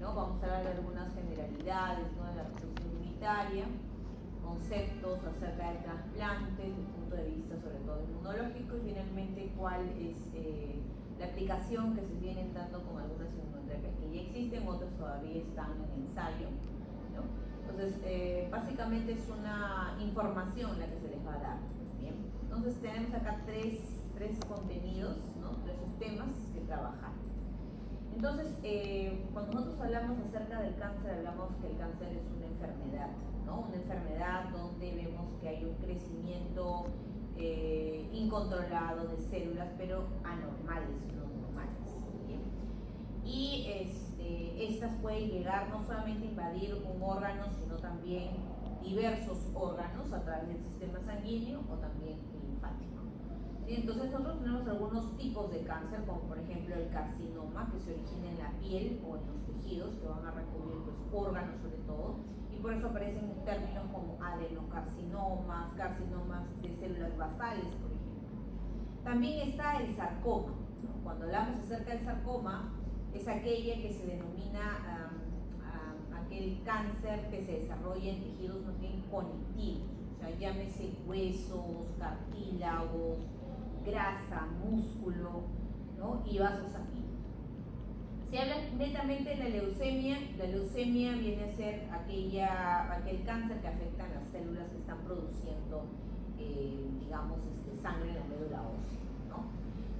¿no? Vamos a hablar de algunas generalidades, ¿no?, de la respuesta inmunitaria, conceptos acerca del trasplante desde el punto de vista sobre todo inmunológico, y finalmente cuál es la aplicación que se vienen dando con algunas inmunoterapias que ya existen, otras todavía están en ensayo, ¿no? Entonces, básicamente es una información la que se les va a dar. Bien, entonces tenemos acá tres contenidos, ¿no?, tres temas que trabajar. Entonces, cuando nosotros hablamos acerca del cáncer, hablamos que el cáncer es una enfermedad, ¿no? Una enfermedad donde vemos que hay un crecimiento incontrolado de células, pero anormales, no normales. ¿Bien? Y estas pueden llegar no solamente a invadir un órgano, sino también diversos órganos a través del sistema sanguíneo o también linfático. ¿Sí? Entonces nosotros tenemos algunos tipos de cáncer, como por ejemplo el carcinoma, que se origina en la piel o en los tejidos, que van a recubrir pues, órganos sobre todo, y por eso aparecen términos como adenocarcinomas, carcinomas de células basales, por ejemplo. También está el sarcoma, ¿no? Cuando hablamos acerca del sarcoma, es aquella que se denomina aquel cáncer que se desarrolla en tejidos más bien conectivos, o sea, llámese huesos, cartílagos, grasa, músculo, ¿no?, y vasos sanguíneos. Se habla netamente de la leucemia viene a ser aquel cáncer que afecta a las células que están produciendo, digamos, sangre en la médula ósea, ¿no?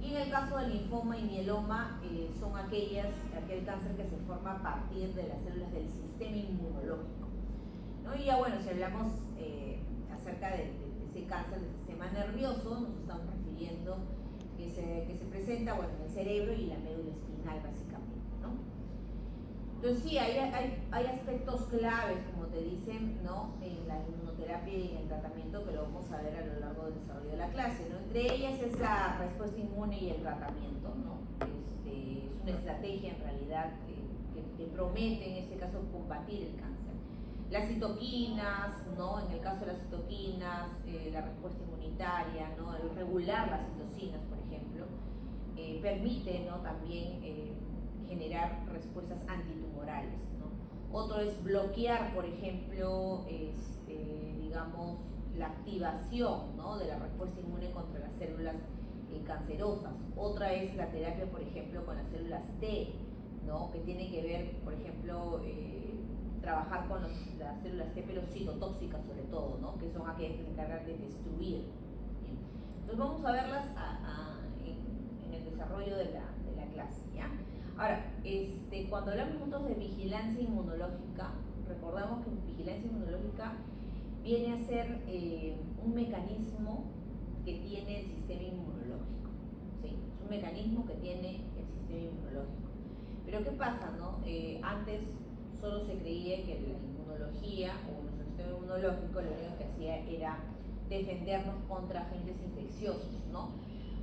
Y en el caso del linfoma y mieloma, son aquel cáncer que se forma a partir de las células del sistema inmunológico, ¿no? Y ya bueno, si hablamos acerca de ese cáncer del sistema nervioso, nos estamos refiriendo que se presenta, bueno, en el cerebro y la médula espinal básicamente, ¿no? Entonces sí, hay aspectos claves, como te dicen, ¿no?, en la inmunoterapia y en el tratamiento, que lo vamos a ver a lo largo del desarrollo de la clase, ¿no? Entre ellas es la respuesta inmune y el tratamiento, ¿no? Es una estrategia en realidad que promete en este caso combatir el cáncer. Las citoquinas, ¿no?, en el caso de las citoquinas, la respuesta inmunitaria, ¿no?, el regular las citocinas, por ejemplo, permite, ¿no?, también generar respuestas antitumorales, ¿no? Otro es bloquear, por ejemplo, digamos, la activación, ¿no?, de la respuesta inmune contra las células cancerosas. Otra es la terapia, por ejemplo, con las células T, ¿no?, que tiene que ver, por ejemplo, trabajar con las células T, pero citotóxicas sobre todo, ¿no?, que son aquellas que se encargan de destruir. Bien. Entonces vamos a verlas en el desarrollo de la clase, ¿ya? Ahora, cuando hablamos nosotros de vigilancia inmunológica, recordamos que vigilancia inmunológica viene a ser un mecanismo que tiene el sistema inmunológico, ¿sí? Es un mecanismo que tiene el sistema inmunológico. Pero ¿qué pasa, no? Antes solo se creía que la inmunología o nuestro sistema inmunológico lo único que hacía era defendernos contra agentes infecciosos, ¿no?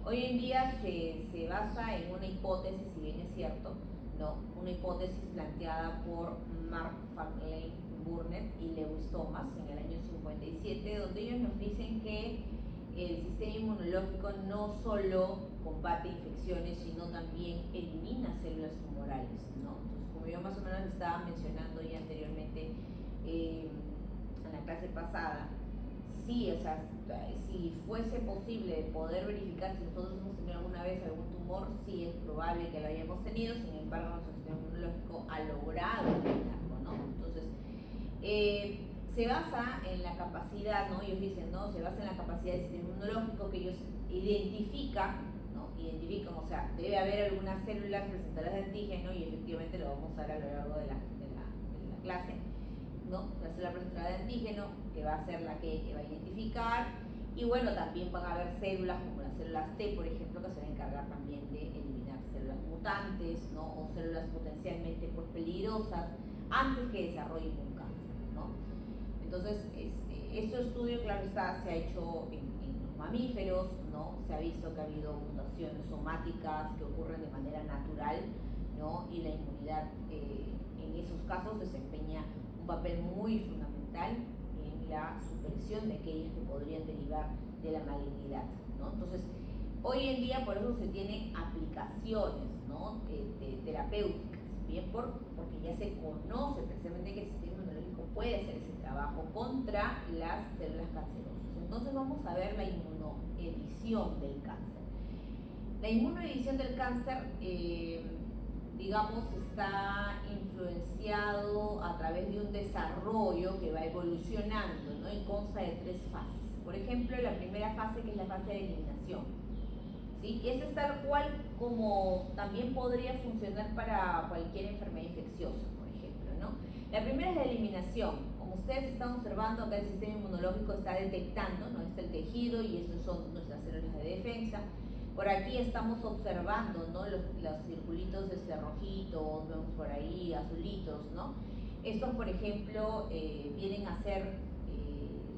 Hoy en día se basa en una hipótesis, si bien es cierto, ¿no?, una hipótesis planteada por Mark Farley Burnett y Lewis Thomas en el año 57, donde ellos nos dicen que el sistema inmunológico no solo combate infecciones, sino también elimina células tumorales, ¿no? Entonces, como yo más o menos estaba mencionando ya anteriormente en la clase pasada, sí, o sea, si fuese posible poder verificar si nosotros hemos tenido alguna vez algún tumor, sí es probable que lo hayamos tenido, sin embargo nuestro sistema inmunológico ha logrado eliminarlo, ¿no? Entonces, se basa en la capacidad, ¿no? Ellos dicen, ¿no?, se basa en la capacidad del sistema inmunológico, que ellos identifican, o sea, debe haber algunas células presentadoras de antígeno, y efectivamente lo vamos a ver a lo largo de la clase, ¿no?, la célula presentadora de antígeno, que va a ser la que va a identificar, y bueno, también van a haber células como las células T, por ejemplo, que se van a encargar también de eliminar células mutantes, ¿no?, o células potencialmente pues, peligrosas, antes que desarrollen un cáncer, ¿no? Entonces, este estudio, claro está, se ha hecho en los mamíferos, ¿no? Se ha visto que ha habido mutaciones somáticas que ocurren de manera natural, ¿no?, y la inmunidad en esos casos desempeña un papel muy fundamental en la supresión de aquellas que podrían derivar de la malignidad, ¿no? Entonces, hoy en día por eso se tienen aplicaciones, ¿no?, terapéuticas. bien, porque ya se conoce precisamente que el sistema inmunológico puede hacer ese trabajo contra las células cancerosas. Entonces vamos a ver la inmunoedición del cáncer. La inmunoedición del cáncer, digamos, está influenciado a través de un desarrollo que va evolucionando, ¿no? Y consta de 3 fases. Por ejemplo, la primera fase, que es la fase de eliminación, ¿sí? Y esa es tal cual como también podría funcionar para cualquier enfermedad infecciosa, por ejemplo, ¿no? La primera es la eliminación. Como ustedes están observando, acá el sistema inmunológico está detectando, ¿no? Está el tejido y estos son nuestras células de defensa. Por aquí estamos observando, ¿no? los circulitos rojitos, vemos por ahí azulitos, ¿no? Estos, por ejemplo, vienen a ser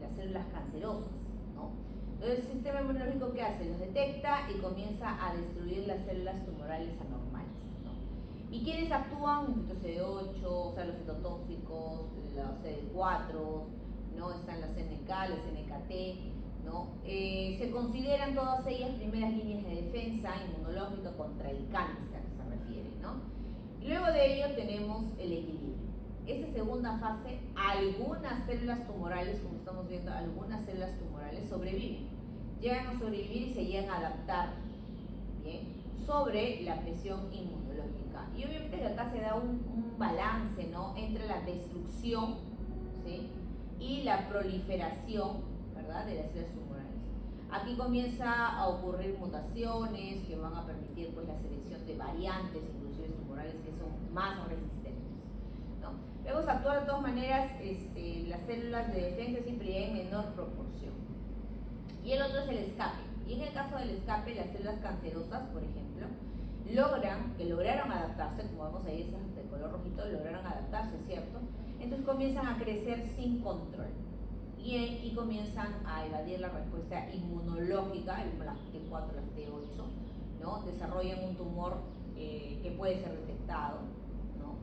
las células cancerosas, ¿no? Entonces, el sistema inmunológico, ¿qué hace? Los detecta y comienza a destruir las células tumorales anormales, ¿no? ¿Y quiénes actúan? Los CD8, o sea, los citotóxicos, los CD4, ¿no? Están las NK, las NKT, ¿no? Se consideran todas ellas primeras líneas de defensa inmunológica contra el cáncer, se refiere, ¿no? Y luego de ello tenemos el equilibrio. Esa segunda fase, algunas células tumorales, como estamos viendo, algunas células tumorales sobreviven, llegan a sobrevivir y se llegan a adaptar, ¿bien?, sobre la presión inmunológica. Y obviamente que acá se da un balance, ¿no?, entre la destrucción, ¿sí?, y la proliferación, ¿verdad?, de las células tumorales. Aquí comienza a ocurrir mutaciones que van a permitir, pues, la selección de variantes, inclusive tumorales, que son más resistentes, ¿no? Luego se actúa de todas maneras, las células de defensa siempre llegan en menor proporción. Y el otro es el escape. Y en el caso del escape, las células cancerosas, por ejemplo, lograron adaptarse, como vemos ahí, esas de color rojito, lograron adaptarse, ¿cierto? Entonces comienzan a crecer sin control. Y comienzan a evadir la respuesta inmunológica, las T4, las T8, ¿no? Desarrollan un tumor que puede ser detectado, ¿no?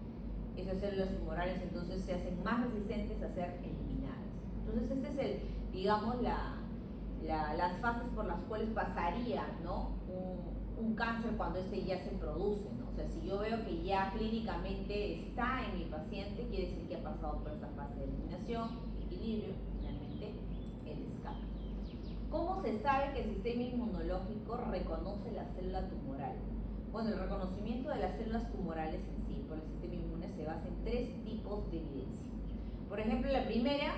Esas células tumorales entonces se hacen más resistentes a ser eliminadas. Entonces este es digamos, las fases por las cuales pasaría, ¿no?, un cáncer cuando este ya se produce, ¿no? O sea, si yo veo que ya clínicamente está en mi paciente, quiere decir que ha pasado por esa fase de eliminación, equilibrio, el escape. ¿Cómo se sabe que el sistema inmunológico reconoce la célula tumoral? Bueno, el reconocimiento de las células tumorales en sí por el sistema inmune se basa en 3 tipos de evidencia. Por ejemplo, la primera,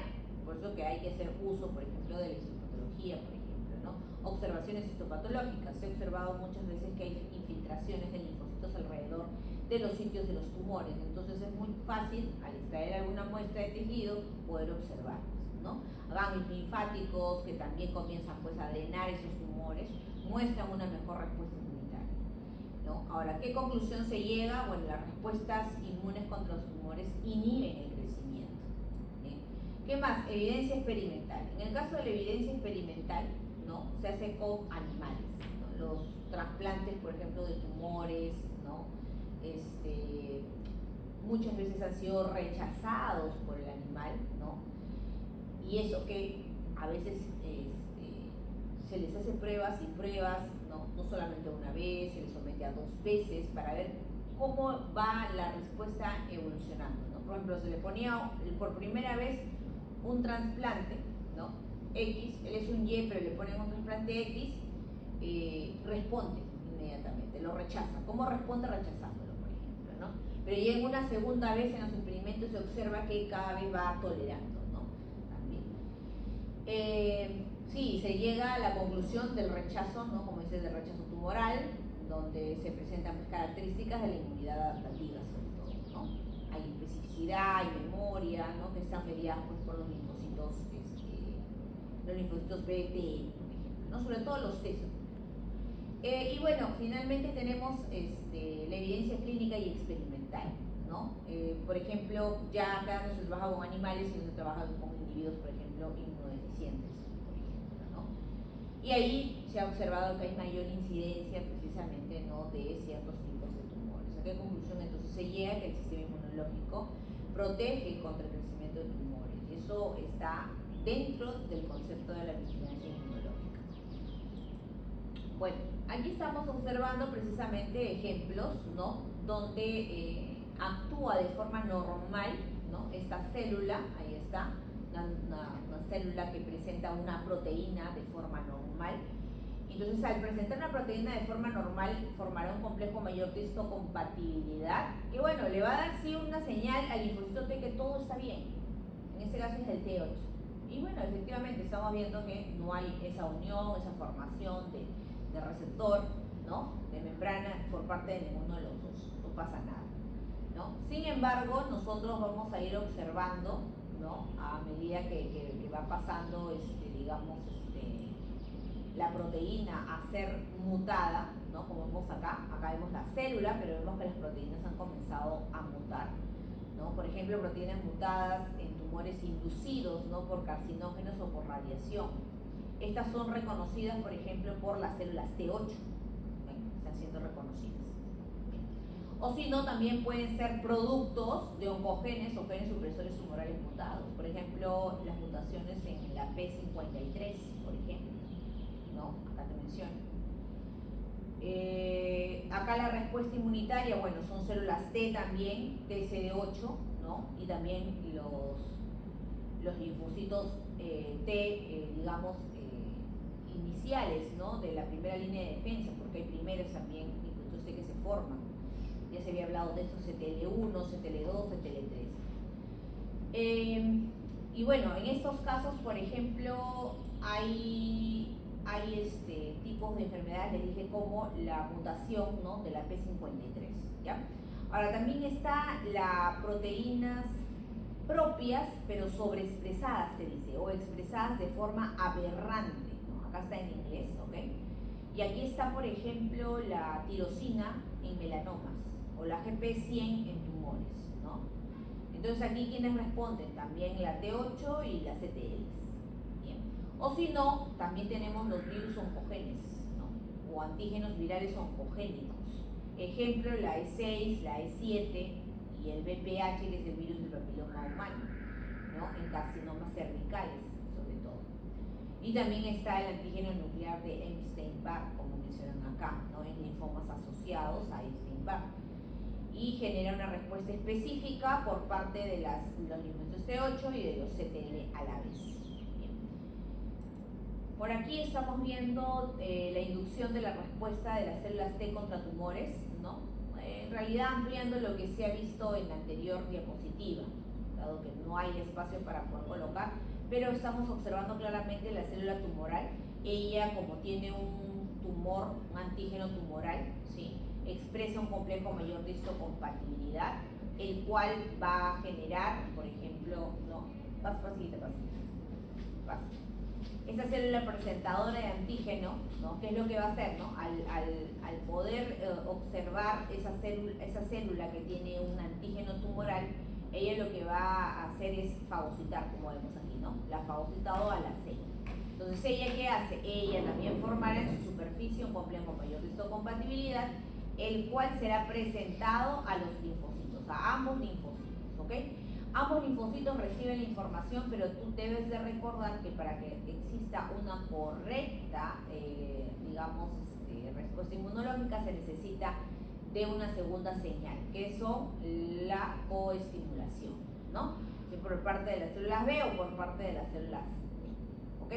por eso que hay que hacer uso, por ejemplo, de la histopatología, por ejemplo, ¿no? Observaciones histopatológicas. Se ha observado muchas veces que hay infiltraciones de linfocitos alrededor de los sitios de los tumores. Entonces es muy fácil, al extraer alguna muestra de tejido, poder observarlos, ¿no? Ganglios linfáticos que también comienzan, pues, a drenar esos tumores, muestran una mejor respuesta inmunitaria, ¿no? Ahora, ¿qué conclusión se llega? Bueno, las respuestas inmunes contra los tumores inhiben el crecimiento, ¿sí? ¿Qué más? Evidencia experimental. En el caso de la evidencia experimental, ¿no?, se hace con animales, ¿no? Los trasplantes, por ejemplo, de tumores, ¿no?, muchas veces han sido rechazados por el animal, ¿no? Y eso que a veces se les hace pruebas y pruebas, ¿no? No solamente una vez, se les somete a 2 veces para ver cómo va la respuesta evolucionando, ¿no? Por ejemplo, se le ponía por primera vez un trasplante, ¿no?, X, él es un Y, pero le ponen un trasplante X, responde inmediatamente, lo rechaza. ¿Cómo responde? Rechazándolo, por ejemplo, ¿no? Pero ya en una segunda vez en los experimentos se observa que cada vez va tolerando, ¿no? También. Sí, se llega a la conclusión del rechazo, ¿no?, como dice, del rechazo tumoral, donde se presentan, pues, características de la inmunidad adaptativa, sobre todo, ¿no? Hay especificidad, hay memoria, ¿no?, que están mediadas, pues, por los linfocitos B, T, por ejemplo, ¿no?, sobre todo los T. Y bueno, finalmente tenemos la evidencia clínica y experimental, ¿no? Por ejemplo, ya acá no se trabaja con animales, sino se trabaja con individuos, por ejemplo, inmunodeficientes, por ejemplo, ¿no? Y ahí se ha observado que hay mayor incidencia precisamente, ¿no?, de ciertos tipos de tumores. ¿A qué conclusión entonces se llega? Que el sistema inmunológico protege contra el crecimiento de tumores, y eso está dentro del concepto de la vigilancia inmunológica. Bueno, aquí estamos observando precisamente ejemplos, ¿no?, donde actúa de forma normal, ¿no? Esta célula, ahí está, una célula que presenta una proteína de forma normal. Entonces, al presentar una proteína de forma normal, formará un complejo mayor de histocompatibilidad, que bueno, le va a dar sí una señal al linfocito T que todo está bien. En este caso es el T8. Y bueno, efectivamente estamos viendo que no hay esa unión, esa formación de receptor, ¿no? De membrana por parte de ninguno de los dos. No pasa nada, ¿no? Sin embargo, nosotros vamos a ir observando, ¿no? A medida que va pasando, digamos, la proteína a ser mutada, ¿no? Como vemos acá vemos la célula, pero vemos que las proteínas han comenzado a mutar, ¿no? Por ejemplo, proteínas mutadas en tumores inducidos, ¿no? Por carcinógenos o por radiación. Estas son reconocidas, por ejemplo, por las células T8, ¿no? Están siendo reconocidas. O si no, también pueden ser productos de oncogenes o genes supresores tumorales mutados. Por ejemplo, las mutaciones en la P53, por ejemplo, ¿no? Acá te menciono. Acá la respuesta inmunitaria, bueno, son células T también, TCD8, ¿no? Y también los linfocitos T, digamos, iniciales, ¿no? De la primera línea de defensa, porque hay primeros también linfocitos T que se forman. Ya se había hablado de estos CTL1, CTL2, CTL3. Y bueno, en estos casos, por ejemplo, hay tipos de enfermedades, les dije, como la mutación, ¿no? De la P53, ¿ya? Ahora también está las proteínas propias, pero sobreexpresadas, se dice, o expresadas de forma aberrante, ¿no? Acá está en inglés, ¿ok? Y aquí está, por ejemplo, la tirosina en melanomas, o la GP100 en tumores, ¿no? Entonces aquí, ¿quiénes responden? También la T8 y las CTLs. O si no, también tenemos los virus oncogenes, ¿no? O antígenos virales oncogénicos. Ejemplo, la E6, la E7 y el VPH, que es el virus del papiloma humano, ¿no? En carcinomas cervicales, sobre todo. Y también está el antígeno nuclear de Epstein-Barr, como mencionan acá, ¿no? En linfomas asociados a Epstein-Barr. Y genera una respuesta específica por parte de los linfocitos T8 y de los CTL a la vez. Por aquí estamos viendo la inducción de la respuesta de las células T contra tumores, ¿no? En realidad ampliando lo que se ha visto en la anterior diapositiva, dado que no hay espacio para poder colocar, pero estamos observando claramente la célula tumoral. Ella, como tiene un tumor, un antígeno tumoral, ¿sí? Expresa un complejo mayor de histocompatibilidad, el cual va a generar, por ejemplo, no, esta célula presentadora de antígeno, ¿no? ¿Qué es lo que va a hacer, ¿no? Al poder observar esa célula que tiene un antígeno tumoral, ella lo que va a hacer es fagocitar, como vemos aquí, ¿no? La ha fagocitado a la célula. Entonces, ¿ella qué hace? Ella también formará en su superficie un complejo mayor de histocompatibilidad, el cual será presentado a los linfocitos, a ambos linfocitos, ¿ok? Ambos linfocitos reciben la información, pero tú debes de recordar que para que exista una correcta, digamos, respuesta inmunológica, se necesita de una segunda señal, que son la coestimulación, ¿no? Por parte de las células B o por parte de las células T, ¿ok?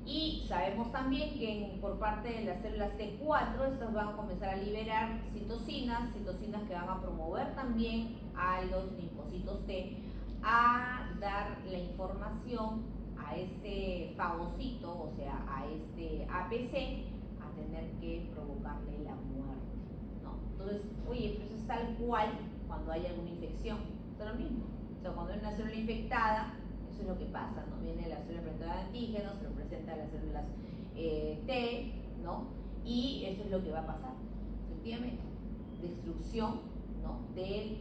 Y sabemos también que por parte de las células T4, estas van a comenzar a liberar citocinas que van a promover también a los linfocitos T a dar la información a ese fagocito, o sea, a este APC, a tener que provocarle la muerte, ¿no? Entonces, oye, pues es tal cual cuando hay alguna infección, es lo mismo. O sea, cuando hay una célula infectada, eso es lo que pasa, ¿no? Viene la célula presentada de antígenos, se lo presenta a las células T, ¿no? Y eso es lo que va a pasar, efectivamente. Destrucción, ¿no? Del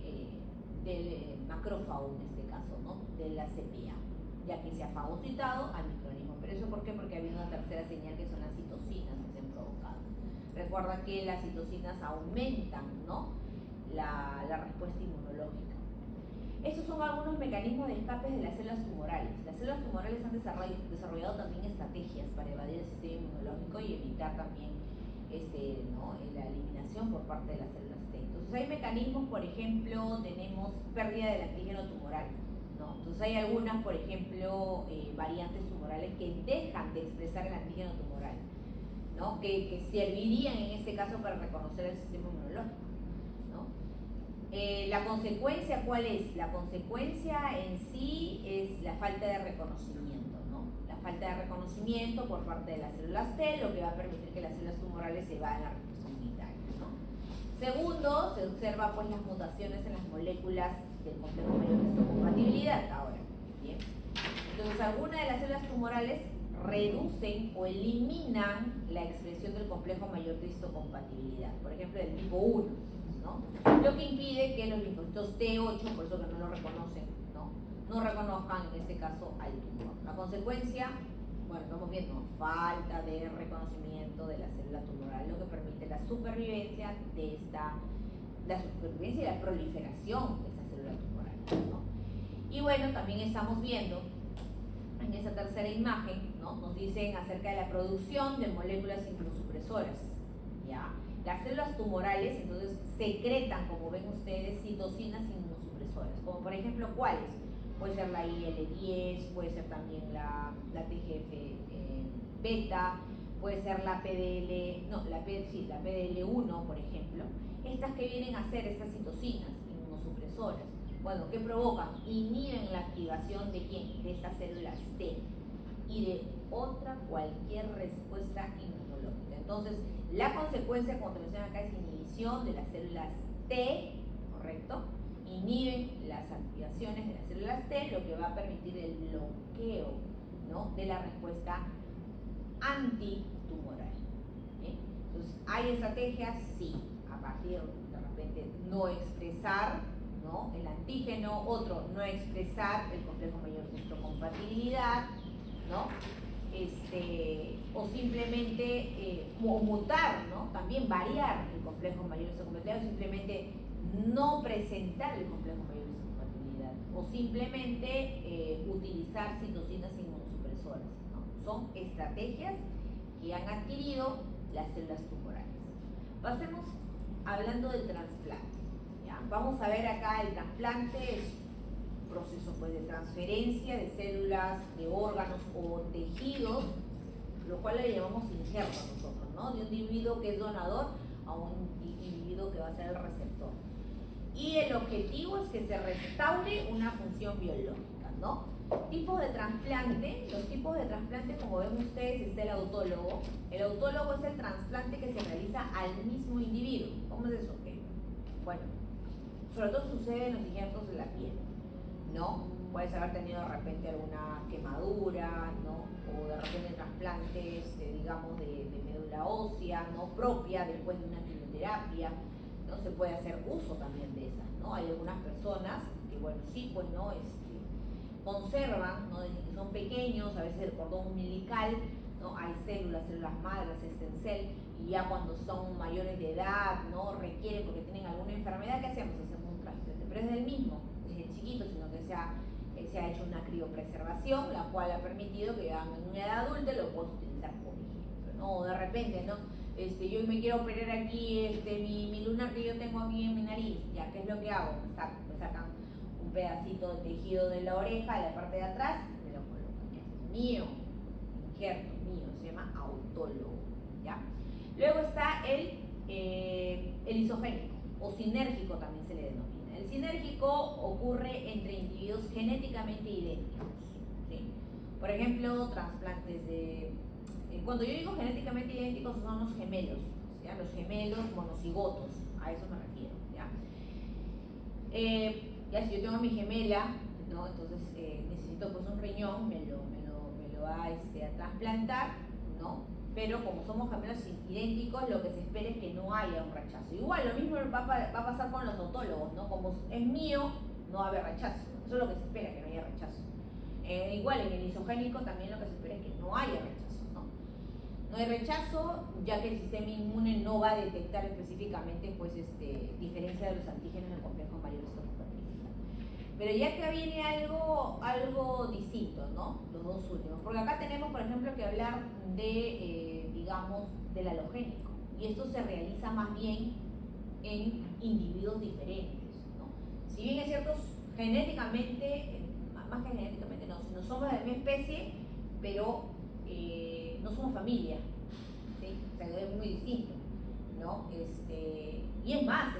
macrófago en este caso, ¿no? De la CPA, ya que se ha fagocitado al microorganismo. ¿Pero eso por qué? Porque había una tercera señal que son las citocinas que se han provocado. Recuerda que las citocinas aumentan, ¿no? La respuesta inmunológica. Estos son algunos mecanismos de escape de las células tumorales. Las células tumorales han desarrollado también estrategias para evadir el sistema inmunológico y evitar también ¿no? la eliminación por parte de las células T. Entonces hay mecanismos, por ejemplo, tenemos pérdida del antígeno tumoral, ¿no? Entonces hay algunas, por ejemplo, variantes tumorales que dejan de expresar el antígeno tumoral, ¿no? Que servirían en este caso para reconocer el sistema inmunológico, ¿no? La consecuencia, ¿cuál es? La consecuencia en sí es la falta de reconocimiento, ¿no? La falta de reconocimiento por parte de las células T, lo que va a permitir que las células tumorales se vayan a la respuesta inmunitaria, ¿no? Segundo, se observa pues las mutaciones en las moléculas del complejo mayor de histocompatibilidad. Ahora, bien. Entonces, algunas de las células tumorales reducen o eliminan la expresión del complejo mayor de histocompatibilidad, por ejemplo, del tipo 1, ¿no? Lo que impide que los linfocitos T8, por eso que no lo reconocen, no reconozcan en este caso al tumor. La consecuencia, bueno, estamos viendo falta de reconocimiento de la célula tumoral, lo que permite la supervivencia y la proliferación de esta célula tumoral, ¿no? Y bueno, también estamos viendo en esa tercera imagen, ¿no? Nos dicen acerca de la producción de moléculas inmunosupresoras, ¿ya? Las células tumorales entonces secretan, como ven ustedes, citocinas inmunosupresoras, como por ejemplo, ¿cuáles? Puede ser la IL-10, puede ser también la TGF-beta, puede ser la PDL1, por ejemplo. Estas que vienen a ser estas citocinas inmunosupresoras, bueno, ¿qué provocan? Inhiben la activación de ¿quién? De estas células T y de otra cualquier respuesta inmunológica. Entonces, la consecuencia, como te mencioné acá, es inhibición de las células T, ¿correcto? Inhiben las activaciones de las células T, lo que va a permitir el bloqueo, ¿no? De la respuesta antitumoral. ¿Sí? Entonces, ¿hay estrategias? Sí, a partir de repente no expresar, ¿no? El antígeno, otro, no expresar el complejo mayor de histocompatibilidad, ¿no? O simplemente o mutar, ¿no? También variar el complejo mayor de histocompatibilidad, o simplemente no presentar el complejo mayor de histocompatibilidad, o simplemente utilizar citocinas inmunosupresoras, ¿no? Son estrategias que han adquirido las células tumorales. Pasemos hablando del trasplante. ¿Ya? Vamos a ver acá el trasplante, es un proceso pues, de transferencia de células, de órganos o tejidos, lo cual le llamamos injerto a nosotros, ¿no? De un individuo que es donador a un individuo que va a ser el receptor. Y el objetivo es que se restaure una función biológica, ¿no? Tipos de trasplante, los tipos de trasplante, como ven ustedes, está el autólogo. El autólogo es el trasplante que se realiza al mismo individuo. ¿Cómo es eso? Bueno, sobre todo sucede en los injertos de la piel, ¿no? Puedes haber tenido de repente alguna quemadura, ¿no? O de repente trasplantes, digamos, de médula ósea, ¿no? Propia después de una quimioterapia, ¿no? Se puede hacer uso también de esas, ¿no? Hay algunas personas que, bueno, sí, pues, ¿no? Conservan, ¿no? Desde que son pequeños, a veces el cordón umbilical, ¿no? Hay células madres, stem cell, y ya cuando son mayores de edad, ¿no? Requieren, porque tienen alguna enfermedad, ¿qué hacemos? Hacemos un trasplante, pero es del mismo, desde chiquito, sino que se ha hecho una criopreservación, la cual ha permitido que en una edad adulta lo puedas utilizar, por ejemplo, ¿no? O de repente, ¿no? Yo me quiero operar aquí mi lunar que yo tengo aquí en mi nariz, ya, ¿qué es lo que hago? Me sacan un pedacito de tejido de la oreja, de la parte de atrás, me lo colocan, ¿ya? Mío, injerto, mío, se llama autólogo, ¿ya? Luego está el isogénico, o sinérgico también se le denomina. El sinérgico ocurre entre individuos genéticamente idénticos, ¿sí? Por ejemplo, trasplantes de... cuando yo digo genéticamente idénticos son los gemelos, ¿ya? Los gemelos monocigotos, a eso me refiero, ¿ya? Ya si yo tengo a mi gemela, ¿no? Entonces necesito pues un riñón, me lo va a trasplantar, ¿no? Pero como somos gemelos idénticos, lo que se espera es que no haya un rechazo. Igual, lo mismo va a pasar con los autólogos, ¿no? Como es mío, no va a haber rechazo. Eso es lo que se espera, que no haya rechazo. Igual, en el isogénico también lo que se espera es que no haya rechazo, ¿no? No hay rechazo, ya que el sistema inmune no va a detectar específicamente, pues, diferencia de los antígenos del complejo mayor de histocompatibilidad. Pero ya que viene algo distinto, ¿no? Los dos últimos. Porque acá tenemos, por ejemplo, que hablar de, digamos, del halogénico. Y esto se realiza más bien en individuos diferentes, ¿no? Si bien es cierto, genéticamente, más que genéticamente no, sino somos de la misma especie, pero no somos familia, ¿sí? O sea, es muy distinto, ¿no? Y es más,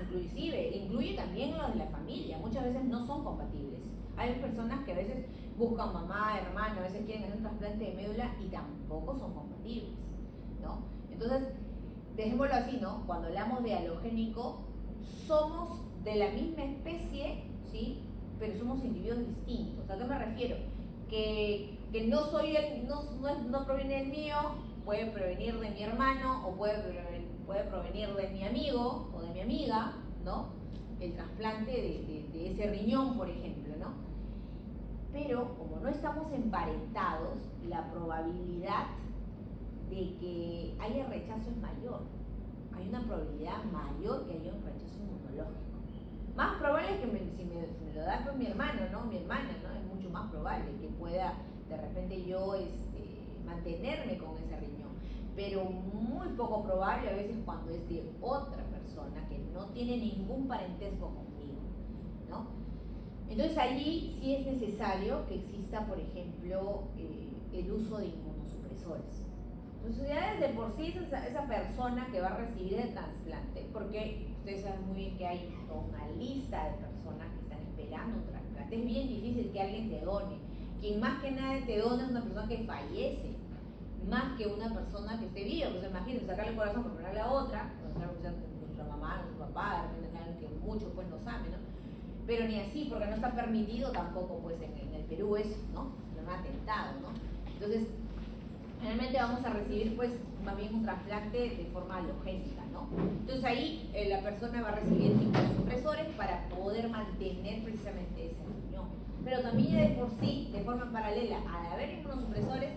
incluye también los de la familia, muchas veces no son compatibles. Hay personas que a veces buscan mamá, hermano, a veces quieren hacer un trasplante de médula y tampoco son compatibles, ¿no? Entonces, dejémoslo así, ¿no? Cuando hablamos de halogénico, somos de la misma especie, ¿sí? Pero somos individuos distintos. ¿A qué me refiero? Que no soy no proviene del mío, puede provenir de mi hermano o puede provenir de mi amigo o de mi amiga, ¿no? El trasplante de ese riñón, por ejemplo, ¿no? Pero como no estamos emparentados, la probabilidad de que haya rechazo es mayor. Hay una probabilidad mayor que haya un rechazo inmunológico. Más probable es que si me lo da con mi hermano, ¿no? Mi hermana, ¿no? Es mucho más probable que pueda de repente yo mantenerme con ese riñón. Pero muy poco probable a veces cuando es de otra persona que no tiene ningún parentesco conmigo, ¿no? Entonces allí sí es necesario que exista, por ejemplo, el uso de inmunosupresores. Entonces ya desde por sí esa persona que va a recibir el trasplante, porque ustedes saben muy bien que hay una lista de personas que están esperando un trasplante, es bien difícil que alguien te done. Quien más que nada te dona es una persona que fallece, más que una persona que esté viva. Pues imagínense, sacarle el corazón para ponerle a otra, nuestra mamá, nuestro papá, de repente alguien que mucho pues no sabe, ¿no? Pero ni así, porque no está permitido tampoco pues en el Perú eso, ¿no? Un atentado, ¿no? Entonces, generalmente vamos a recibir pues más bien un trasplante de forma halogénica, ¿no? Entonces ahí la persona va a recibir inmunosupresores para poder mantener precisamente ese riñón. Pero también ya de por sí, de forma paralela, al haber inmunosupresores,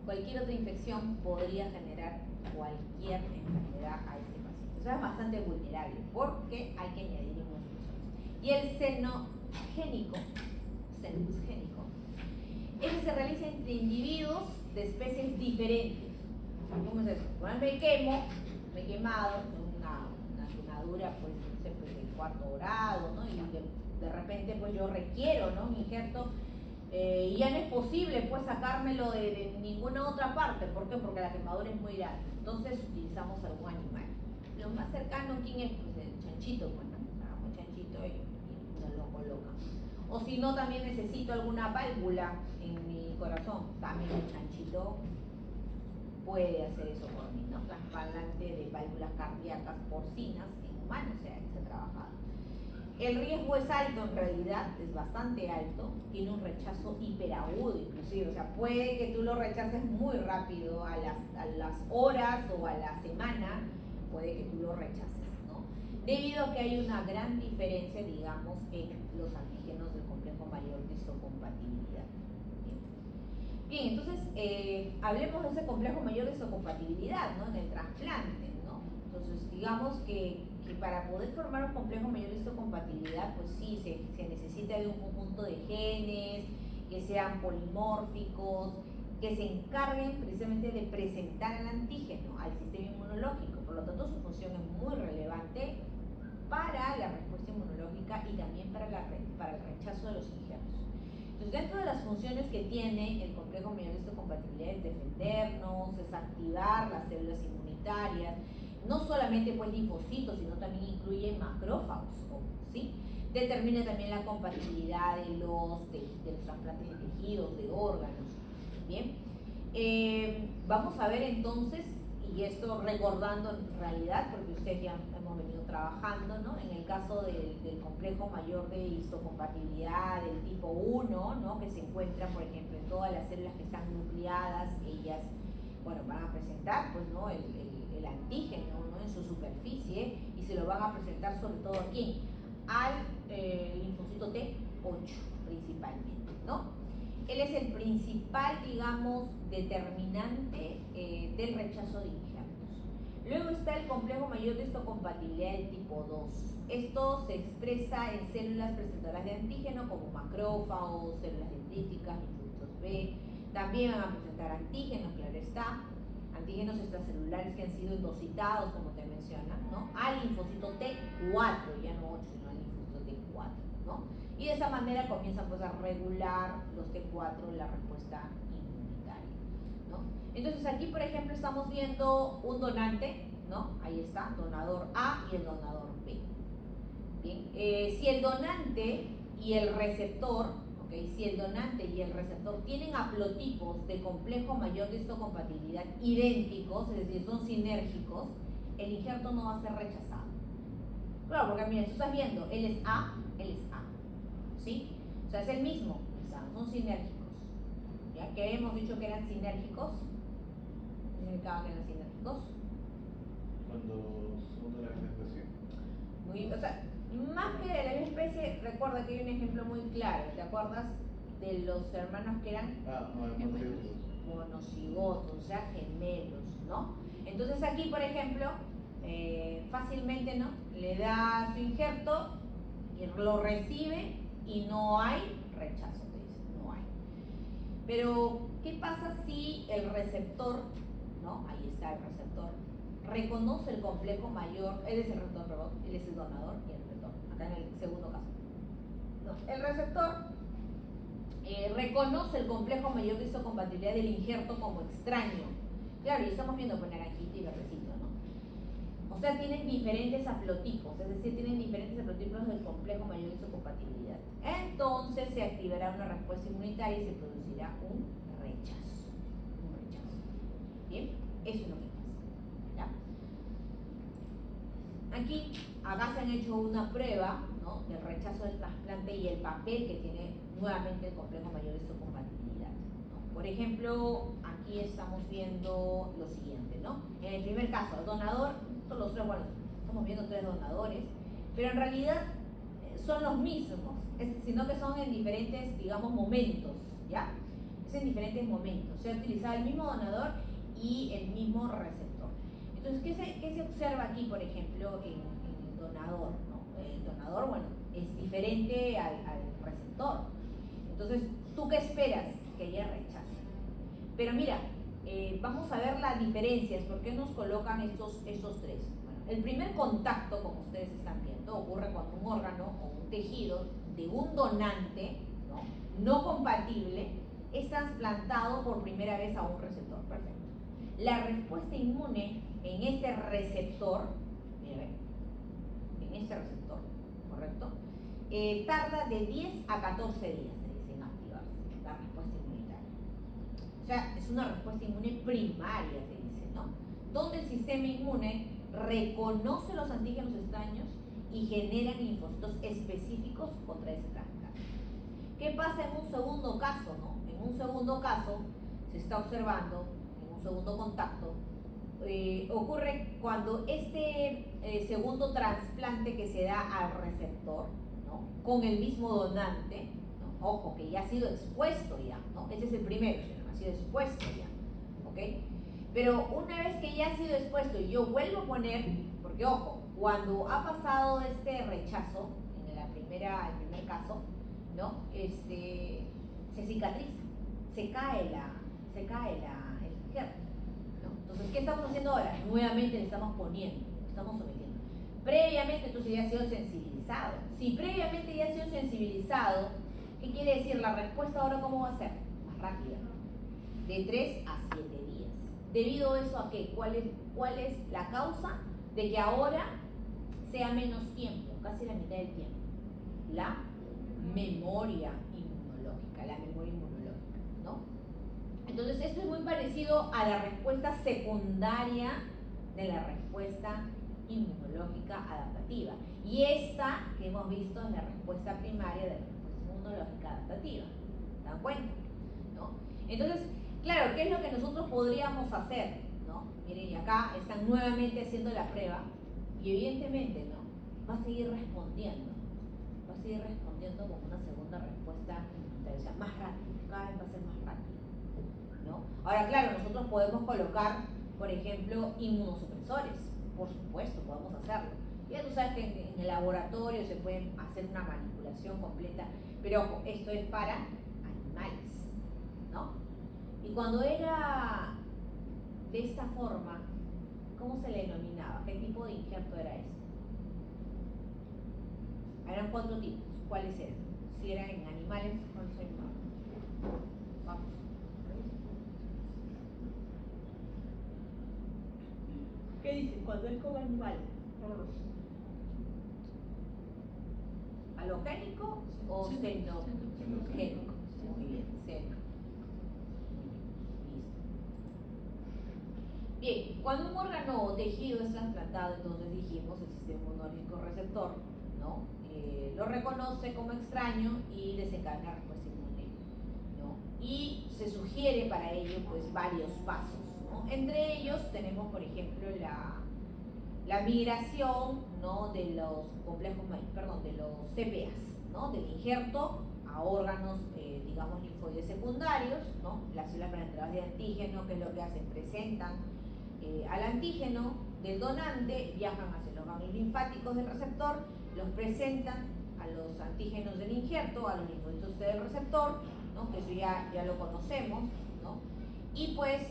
cualquier otra infección podría generar cualquier enfermedad a este paciente. O sea, es bastante vulnerable porque hay que añadir inmunosupresores. Y el senogénico, ese se realiza entre individuos de especies diferentes. ¿Cómo es eso? Bueno, me he quemado, una quemadura pues, no sé, pues, de 4º grado, ¿no? Y de repente pues yo requiero, ¿no? Un injerto y ya no es posible pues sacármelo de ninguna otra parte. ¿Por qué? Porque la quemadura es muy grande. Entonces utilizamos algún animal. Lo más cercano, ¿quién es? Pues el chanchito, pues, ¿no? Un chanchito y nos lo colocan. O si no, también necesito alguna válvula en mi corazón. También el chanchito puede hacer eso por mí, ¿no? Trasplante de válvulas cardíacas porcinas en humanos se ha trabajado. El riesgo es alto en realidad, es bastante alto, tiene un rechazo hiperagudo inclusive, o sea, puede que tú lo rechaces muy rápido, a las horas o a la semana, puede que tú lo rechaces, ¿no? Debido a que hay una gran diferencia, digamos, en los antígenos del complejo mayor de histocompatibilidad. Bien, entonces, hablemos de ese complejo mayor de histocompatibilidad, ¿no? En el trasplante, ¿no? Entonces, digamos que para poder formar un complejo mayor de histocompatibilidad, pues sí, se necesita de un conjunto de genes que sean polimórficos, que se encarguen precisamente de presentar el antígeno al sistema inmunológico. Por lo tanto, su función es muy relevante para la respuesta inmunológica y también para el rechazo de los injertos. Entonces, dentro de las funciones que tiene el complejo mayor de histocompatibilidad es defendernos, es activar las células inmunitarias, no solamente pues linfocitos, sino también incluye macrófagos, ¿sí? Determina también la compatibilidad de los trasplantes de tejidos, de órganos. Bien, vamos a ver entonces, y esto recordando en realidad, porque ustedes ya hemos venido trabajando, ¿no? En el caso del complejo mayor de histocompatibilidad del tipo 1, ¿no? Que se encuentra, por ejemplo, en todas las células que están nucleadas, ellas, bueno, van a presentar, pues, ¿no? El antígeno, ¿no? En su superficie, y se lo van a presentar sobre todo a quién, al linfocito T8 principalmente, ¿no? Él es el principal, digamos, determinante del rechazo de injertos. Luego está el complejo mayor de histocompatibilidad del tipo 2. Esto se expresa en células presentadoras de antígeno como macrófagos, células dendríticas, linfocitos B. También van a presentar antígenos, claro está, antígenos extracelulares que han sido endocitados, como te mencionan, ¿no? Al linfocito T 4, ya no 8, sino linfocitos T4, ¿no? Y de esa manera comienzan pues a regular los T4 la respuesta inmunitaria, ¿no? Entonces aquí, por ejemplo, estamos viendo un donante, ¿no? Ahí está, donador A y el donador B. Bien, si el donante y el receptor, ¿okay? Si el donante y el receptor tienen haplotipos de complejo mayor de histocompatibilidad idénticos, es decir, son sinérgicos, el injerto no va a ser rechazado. Claro, porque miren, tú estás viendo, él es A, ¿sí? O sea, es el mismo, son sinérgicos. ¿Ya? Que hemos dicho que eran sinérgicos. ¿Qué significaba que eran sinérgicos? Cuando son de la misma especie. O sea, más que de la misma especie, recuerda que hay un ejemplo muy claro. ¿Te acuerdas de los hermanos que eran monocigotos, o sea, gemelos, ¿no? Entonces aquí, por ejemplo, fácilmente, ¿no? Le da su injerto y lo recibe y no hay rechazo, te dice, no hay. Pero, ¿qué pasa si el receptor, ¿no? Ahí está el receptor, reconoce el complejo mayor, él es el receptor, perdón, él es el donador y el receptor, acá en el segundo caso. No, el receptor reconoce el complejo mayor de histocompatibilidad del injerto como extraño. Claro, y estamos viendo con naranjito y verdecito, ¿no? O sea, tienen diferentes haplotipos, es decir, tienen diferentes haplotipos del complejo mayor de histocompatibilidad. Entonces se activará una respuesta inmunitaria y se producirá un rechazo. Bien, eso es lo que pasa. ¿Ya? Aquí, acá se han hecho una prueba, ¿no? Del rechazo del trasplante y el papel que tiene nuevamente el complejo mayor de histocompatibilidad, ¿no? Por ejemplo, aquí estamos viendo lo siguiente, ¿no? En el primer caso, el donador, todos los tres, bueno, estamos viendo 3 donadores, pero en realidad son los mismos, sino que son en diferentes, digamos, momentos, ¿ya? Es en diferentes momentos. Se ha utilizado el mismo donador y el mismo receptor. Entonces, ¿qué se observa aquí, por ejemplo, en el donador, ¿no? El donador, bueno, es diferente al receptor. Entonces, ¿tú qué esperas? Que haya rechazo. Pero mira, vamos a ver las diferencias, ¿por qué nos colocan estos 3? Bueno, el primer contacto, como ustedes están viendo, ocurre cuando un órgano o un tejido de un donante no compatible es trasplantado por primera vez a un receptor. Perfecto. La respuesta inmune en este receptor, miren, en este receptor, ¿correcto? Tarda de 10 a 14 días, te dicen, activarse la respuesta inmunitaria. O sea, es una respuesta inmune primaria, te dice, ¿no? Donde el sistema inmune reconoce los antígenos extraños y genera linfocitos específicos contra ese trasplante. ¿Qué pasa en un segundo caso, no? En un segundo caso se está observando, en un segundo contacto, ocurre cuando este segundo trasplante que se da al receptor, ¿no? Con el mismo donante, ¿no? Ojo, que ya ha sido expuesto ya, ¿no? Ese es el primero, ha sido expuesto ya, ¿ok? Pero una vez que ya ha sido expuesto y yo vuelvo a poner, porque ojo, cuando ha pasado este rechazo, en el primer caso, ¿no? Se cicatriza, se cae el injerto, ¿no? Entonces, ¿qué estamos haciendo ahora? Nuevamente le estamos poniendo, estamos sometiendo. Previamente, entonces ya ha sido sensibilizado. Si previamente ya ha sido sensibilizado, ¿qué quiere decir? La respuesta ahora, ¿cómo va a ser? Más rápida, de 3 a 7 días. ¿Debido a eso a qué? ¿Cuál es la causa de que ahora sea menos tiempo, casi la mitad del tiempo? La memoria inmunológica, ¿no? Entonces, esto es muy parecido a la respuesta secundaria de la respuesta inmunológica adaptativa. Y esta que hemos visto es la respuesta primaria de la respuesta inmunológica adaptativa. ¿Se dan cuenta? ¿No? Entonces, claro, ¿qué es lo que nosotros podríamos hacer? ¿No? Miren, y acá están nuevamente haciendo la prueba y evidentemente, ¿no? Va a seguir respondiendo con una segunda respuesta inmunitaria, o sea, más rápido, cada vez va a ser más rápido, ¿no? Ahora, claro, nosotros podemos colocar, por ejemplo, inmunosupresores, por supuesto, podemos hacerlo. Ya tú sabes que en el laboratorio se puede hacer una manipulación completa, pero ojo, esto es para animales, ¿no? Y cuando era de esta forma, ¿cómo se le denominaba? ¿Qué tipo de injerto era ese? eran 4 tipos. ¿Cuáles eran? Si eran en animales, ¿cuáles eran? Vamos. ¿Qué dicen cuando es con animales? ¿Halogénico o xenogénico? Muy bien, xeno. Bien, cuando un órgano o tejido es trasplantado, entonces dijimos el sistema inmunológico receptor, ¿no? Lo reconoce como extraño y desencadena respuesta inmune, ¿no? Y se sugiere para ello pues varios pasos, ¿no? Entre ellos tenemos, por ejemplo, la migración, ¿no? De los complejos, de los CPAs, ¿no? Del injerto a órganos, digamos, linfoides secundarios, ¿no? Las células penetradoras de antígeno, que es lo que hacen, presentan al antígeno del donante, viajan hacia los ganglios linfáticos del receptor, los presentan a los antígenos del injerto, a los linfocitos T del receptor, ¿no? Que eso ya lo conocemos, ¿no? Y pues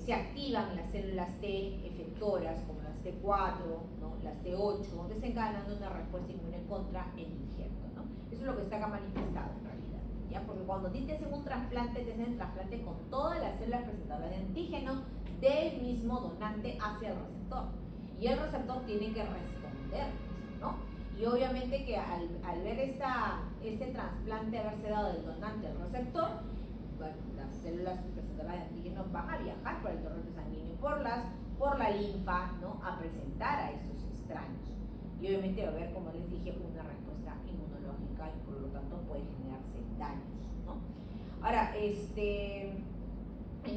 se activan las células T efectoras, como las T4, ¿no? Las T8, desencadenando una respuesta inmune contra el injerto, ¿no? Eso es lo que está acá manifestado en realidad, ¿ya? Porque cuando te hacen un trasplante, te hacen trasplante con todas las células presentadoras de antígeno del mismo donante hacia el receptor. Y el receptor tiene que responder, ¿no? Y obviamente que al ver este trasplante haberse dado del donante al receptor, bueno, las células presentadoras de antígeno van a viajar por el torrente sanguíneo, por la linfa, ¿no? A presentar a estos extraños. Y obviamente va a haber, como les dije, una respuesta inmunológica y por lo tanto puede generarse daños, ¿no? Ahora, en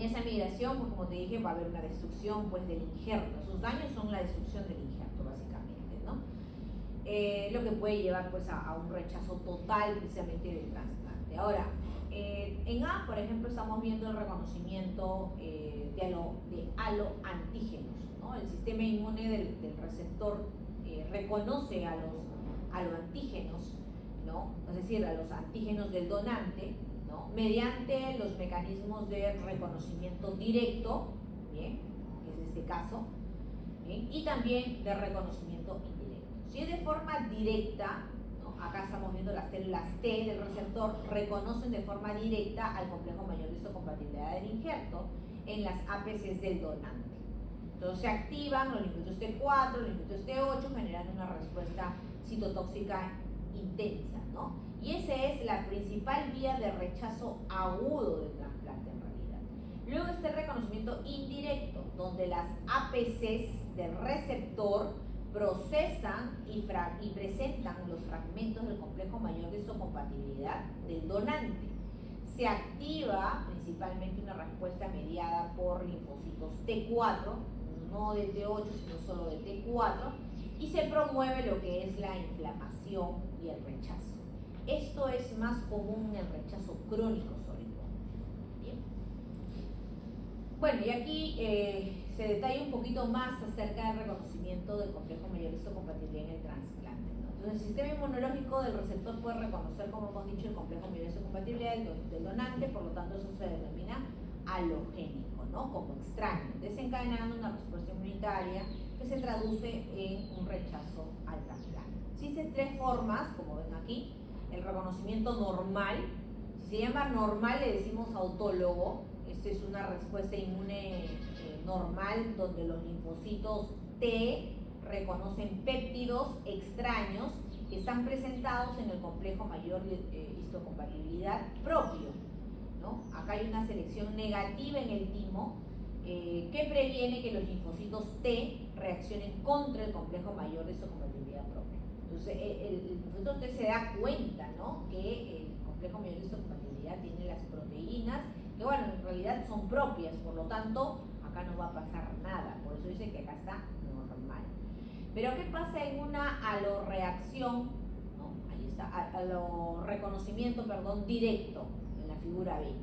esa migración, pues como te dije, va a haber una destrucción pues del injerto. Sus daños son la destrucción del injerto, básicamente, ¿no? Lo que puede llevar pues a un rechazo total precisamente del trasplante. Ahora, en A, por ejemplo, estamos viendo el reconocimiento de aloantígenos, ¿no? El sistema inmune del receptor reconoce a los antígenos, ¿no? Es decir, a los antígenos del donante, ¿no? Mediante los mecanismos de reconocimiento directo, ¿bien? Que es este caso, ¿bien? Y también de reconocimiento indirecto. Si es de forma directa, ¿no? Acá estamos viendo las células T del receptor, reconocen de forma directa al complejo mayor de histocompatibilidad del injerto en las APCs del donante. Entonces se activan los linfocitos T4, los linfocitos T8, generando una respuesta citotóxica intensa, ¿no? Y esa es la principal vía de rechazo agudo del trasplante en realidad. Luego está el reconocimiento indirecto, donde las APCs del receptor procesan y presentan los fragmentos del complejo mayor de histocompatibilidad del donante. Se activa principalmente una respuesta mediada por linfocitos T4, no del T8, sino solo del T4, y se promueve lo que es la inflamación y el rechazo. Esto es más común en el rechazo crónico, sobre todo. Bien. Bueno, y aquí se detalla un poquito más acerca del reconocimiento del complejo mayor de histocompatibilidad en el trasplante, ¿no? Entonces, el sistema inmunológico del receptor puede reconocer, como hemos dicho, el complejo mayor de histocompatibilidad del donante, por lo tanto, eso se denomina halogénico, ¿no? Como extraño, desencadenando una respuesta inmunitaria que se traduce en un rechazo al trasplante. Existen 3 formas, como ven aquí. El reconocimiento normal, si se llama normal le decimos autólogo. Esta es una respuesta inmune normal donde los linfocitos T reconocen péptidos extraños que están presentados en el complejo mayor de histocompatibilidad propio, ¿no? Acá hay una selección negativa en el timo que previene que los linfocitos T reaccionen contra el complejo mayor de histocompatibilidad propia. Entonces, el linfocito T se da cuenta, ¿no? Que el complejo mayor de histocompatibilidad tiene las proteínas, que bueno, en realidad son propias, por lo tanto, acá no va a pasar nada. Por eso dice que acá está normal. Pero, ¿qué pasa en una aloreacción? ¿No? Ahí está, reconocimiento, directo, en la figura B.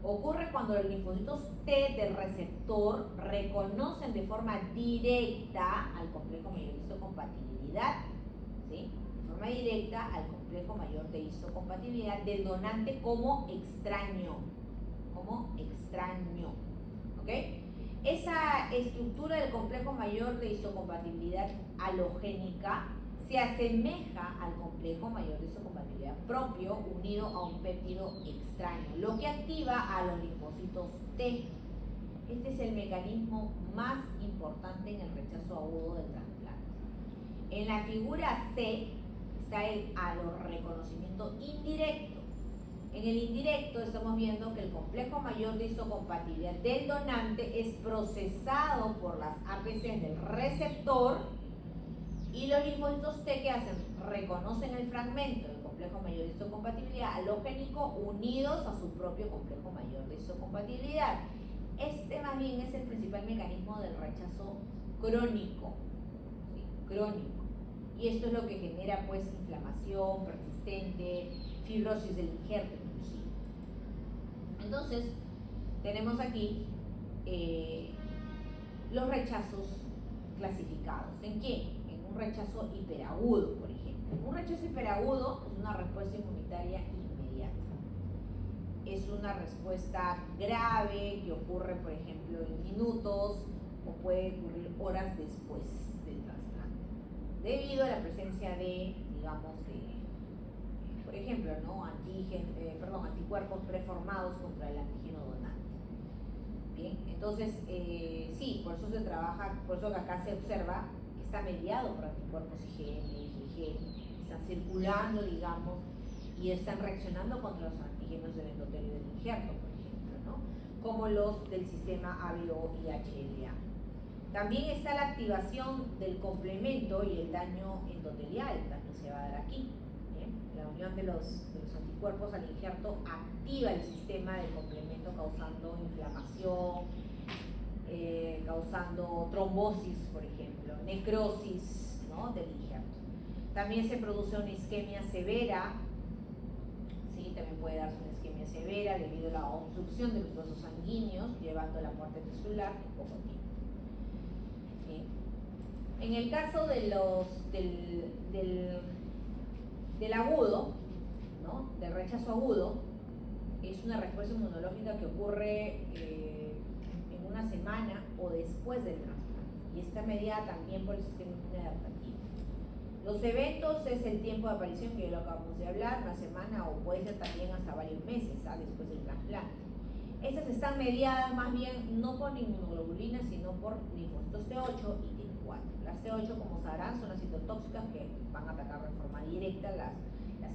Ocurre cuando los linfocitos T del receptor reconocen de forma directa al complejo mayor de histocompatibilidad, ¿sí? De forma directa al complejo mayor de histocompatibilidad del donante como extraño, ¿ok? Esa estructura del complejo mayor de histocompatibilidad halogénica se asemeja al complejo mayor de histocompatibilidad propio unido a un péptido extraño, lo que activa a los linfocitos T. Este es el mecanismo más importante en el rechazo agudo del trasplante. En la figura C está el alorreconocimiento indirecto. En el indirecto estamos viendo que el complejo mayor de histocompatibilidad del donante es procesado por las APCs del receptor y los linfocitos T que hacen, reconocen el fragmento del complejo mayor de histocompatibilidad halogénico unidos a su propio complejo mayor de histocompatibilidad. Este más bien es el principal mecanismo del rechazo crónico, ¿sí? Crónico. Y esto es lo que genera pues inflamación persistente, fibrosis del injerto inclusive. Entonces, tenemos aquí los rechazos clasificados. ¿En qué? En un rechazo hiperagudo, por ejemplo. Un rechazo hiperagudo es una respuesta inmunitaria inmediata. Es una respuesta grave que ocurre, por ejemplo, en minutos o puede ocurrir horas después del trasplante, debido a la presencia de, digamos, por ejemplo, ¿no? Anticuerpos preformados contra el antígeno donante. Bien, entonces, sí, por eso se trabaja, por eso que acá se observa que está mediado por anticuerpos IgM, IgG, están circulando, digamos, y están reaccionando contra los antígenos del endotelio del injerto, por ejemplo, ¿no? Como los del sistema ABO y HLA. También está la activación del complemento y el daño endotelial, también se va a dar aquí. La unión de los anticuerpos al injerto activa el sistema de complemento causando inflamación, causando trombosis, por ejemplo, necrosis, ¿no? Del injerto. También se produce una isquemia severa, ¿sí? También puede darse una isquemia severa debido a la obstrucción de los vasos sanguíneos, llevando a la muerte tisular en poco tiempo. ¿Sí? En el caso de del agudo, ¿no? Del rechazo agudo, es una respuesta inmunológica que ocurre en una semana o después del trasplante y está mediada también por el sistema inmune adaptativo. Los eventos es el tiempo de aparición, que ya lo acabamos de hablar, una semana o puede ser también hasta varios meses, ¿sabes? Después del trasplante. Estas están mediadas más bien no por inmunoglobulinas, sino por linfocitos T8 y T4. Las T8, como sabrán, son las citotóxicas que van a atacar de forma directa las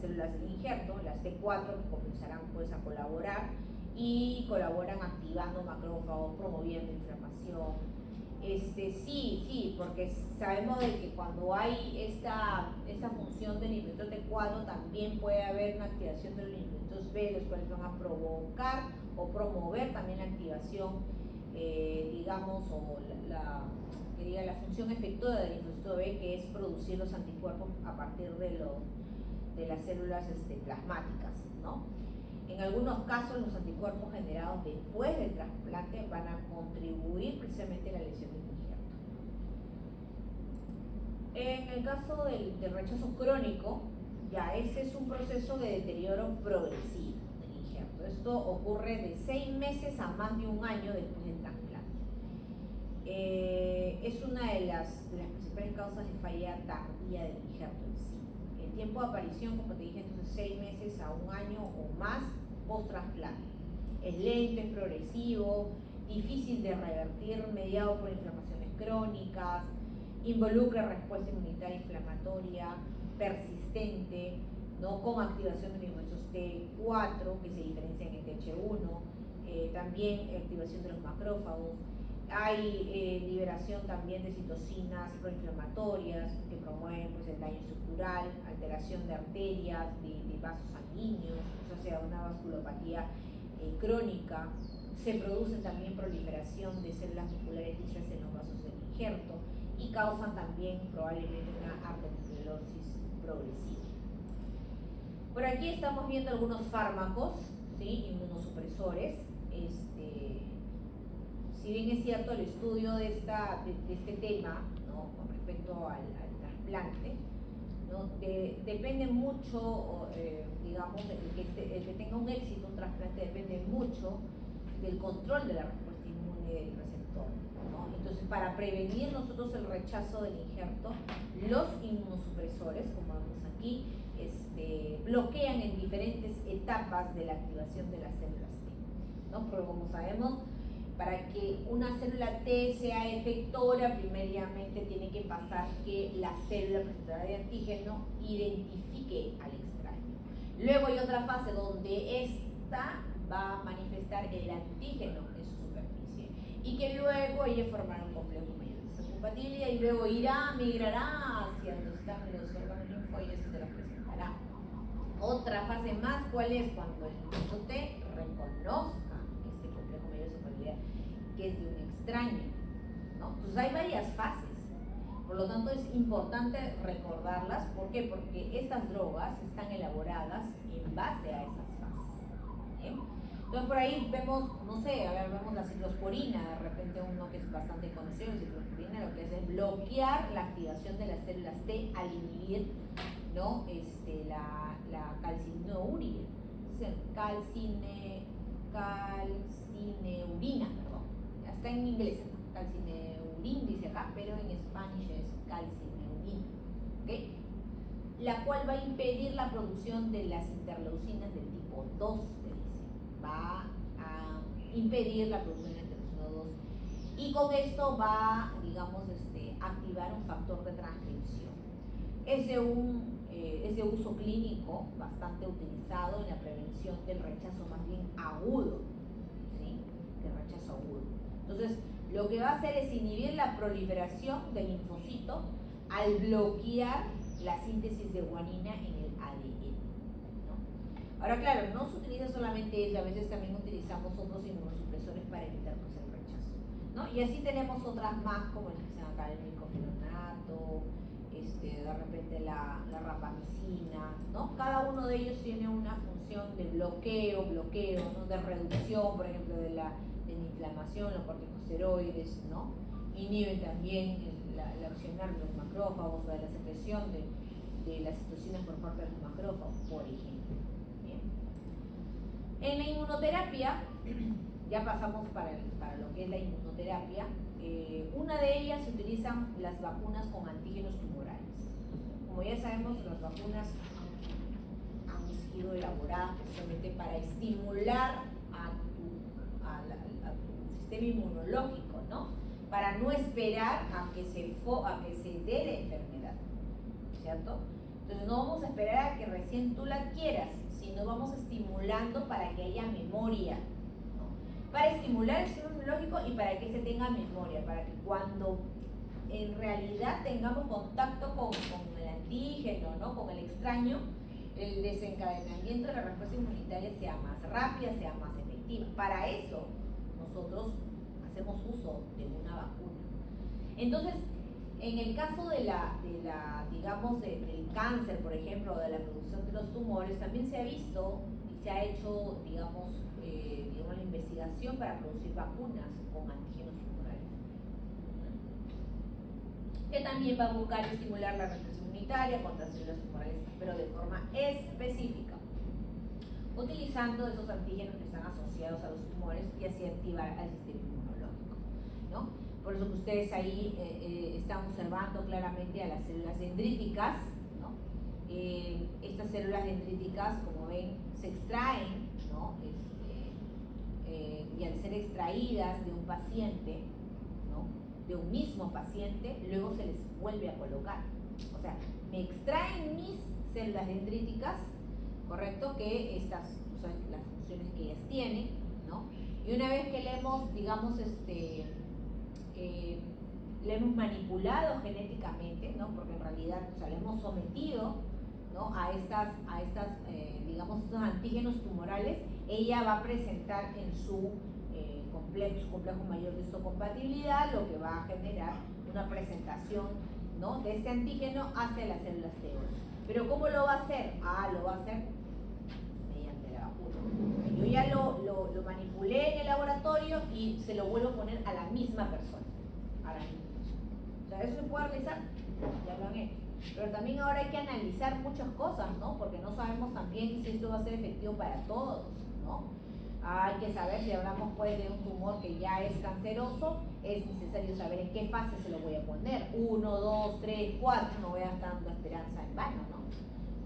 células del injerto, las T4 que comenzarán pues a colaborar y colaboran activando macrófagos, promoviendo inflamación. Sí, porque sabemos de que cuando hay esta función del linfocito T4 también puede haber una activación de los linfocitos B, los cuales van a provocar o promover también la activación, digamos, o la función efectora del linfocito B, que es producir los anticuerpos a partir de las células plasmáticas, ¿no? En algunos casos los anticuerpos generados después del trasplante van a contribuir precisamente a la lesión del injerto. En el caso del rechazo crónico, ya ese es un proceso de deterioro progresivo del injerto. Esto ocurre de 6 meses a más de un año después del trasplante. Es una de las principales causas de falla tardía del injerto en sí. El tiempo de aparición, como te dije, entonces 6 meses a un año o más post-trasplante. Es lento, es progresivo, difícil de revertir, mediado por inflamaciones crónicas, involucra respuesta inmunitaria inflamatoria, persistente, ¿no? Con activación de linfocitos T4, que se diferencian en TH1, también activación de los macrófagos. Hay liberación también de citocinas proinflamatorias que promueven pues, el daño estructural, alteración de arterias, de vasos sanguíneos, o sea, una vasculopatía crónica. Se produce también proliferación de células musculares lisas en los vasos del injerto y causan también probablemente una arteriosclerosis progresiva. Por aquí estamos viendo algunos fármacos, ¿sí? Inmunosupresores. Si bien es cierto el estudio de este tema, ¿no? Con respecto al trasplante, ¿no? Depende mucho, digamos, el que tenga un éxito, un trasplante depende mucho del control de la respuesta inmune del receptor receptor, ¿no? Entonces, para prevenir nosotros el rechazo del injerto, los inmunosupresores, como vemos aquí, bloquean en diferentes etapas de la activación de las células T, ¿no? Porque como sabemos, para que una célula T sea efectora, primariamente tiene que pasar que la célula presentada de antígeno identifique al extraño. Luego hay otra fase donde esta va a manifestar el antígeno en su superficie y que luego ella formará un complejo mayor de histocompatibilidad y luego migrará hacia donde están los órganos linfoides y se los presentará. Otra fase más, ¿cuál es? Cuando el linfocito T reconozca este complejo mayor de histocompatibilidad que es de un extraño, ¿no? Entonces hay varias fases, por lo tanto es importante recordarlas. ¿Por qué? Porque estas drogas están elaboradas en base a esas fases, ¿bien? Entonces por ahí vemos, no sé, a ver, vemos la ciclosporina, de repente uno que es bastante conocido, la ciclosporina lo que hace es bloquear la activación de las células T al inhibir, ¿no? la calcineuria, calcineurina, perdón. Está en inglés, ¿no? Calcineurin dice acá, pero en español es calcineurina, ¿okay? La cual va a impedir la producción de las interleucinas del tipo 2, se dice. Va a impedir la producción de interleucina 2 y con esto va, digamos, activar un factor de transcripción. Es de uso clínico bastante utilizado en la prevención del rechazo más bien agudo, ¿sí? Del rechazo agudo. Entonces, lo que va a hacer es inhibir la proliferación del linfocito al bloquear la síntesis de guanina en el ADN, ¿no? Ahora, claro, no se utiliza solamente eso, a veces también utilizamos otros inmunosupresores para evitar pues, el rechazo, ¿no? Y así tenemos otras más, como les dicen acá, el micofenonato, de repente la rapamicina, ¿no? Cada uno de ellos tiene una función de bloqueo, ¿no? De reducción, por ejemplo, de la inflamación, los corticosteroides, ¿no? Inhiben también la accionar de los macrófagos o de la secreción de las citocinas por parte de los macrófagos, por ejemplo. Bien. En la inmunoterapia, ya pasamos para lo que es la inmunoterapia. Una de ellas se utilizan las vacunas con antígenos tumorales. Como ya sabemos, las vacunas han sido elaboradas precisamente para estimular a tu sistema inmunológico, ¿no? Para no esperar a que se dé la enfermedad, ¿cierto? Entonces no vamos a esperar a que recién tú la adquieras, sino vamos estimulando para que haya memoria, para estimular el sistema inmunológico y para que se tenga memoria, para que cuando en realidad tengamos contacto con el antígeno, ¿no? Con el extraño, el desencadenamiento de la respuesta inmunitaria sea más rápida, sea más efectiva. Para eso nosotros hacemos uso de una vacuna. Entonces, en el caso digamos, del cáncer, por ejemplo, de la producción de los tumores, también se ha visto y se ha hecho, digamos, la investigación para producir vacunas con antígenos tumorales, que también va a buscar estimular la respuesta inmunitaria contra células tumorales, pero de forma específica, utilizando esos antígenos que están asociados a los tumores y así activar al sistema inmunológico, ¿no? Por eso que ustedes ahí están observando claramente a las células dendríticas, ¿no? Estas células dendríticas, como ven, se extraen, ¿no? Y al ser extraídas de un paciente, ¿no? De un mismo paciente, luego se les vuelve a colocar. O sea, me extraen mis células dendríticas, ¿correcto? Que estas son las funciones que ellas tienen, ¿no? Y una vez que le hemos, digamos, le hemos manipulado genéticamente, ¿no? Porque en realidad, o sea, le hemos sometido, ¿no? a estas digamos, estos antígenos tumorales, ella va a presentar en su complejo mayor de histocompatibilidad, lo que va a generar una presentación, ¿no? De este antígeno hacia las células T. Pero ¿cómo lo va a hacer? Lo va a hacer mediante la vacuna. Yo ya lo manipulé en el laboratorio y se lo vuelvo a poner a la misma persona. O sea, eso se puede realizar, ya lo han hecho. Pero también ahora hay que analizar muchas cosas, ¿no? Porque no sabemos también si esto va a ser efectivo para todos, ¿no? Hay que saber si hablamos pues de un tumor que ya es canceroso es necesario saber en qué fase se lo voy a poner. 1, 2, 3, 4, no voy a estar dando esperanza en vano,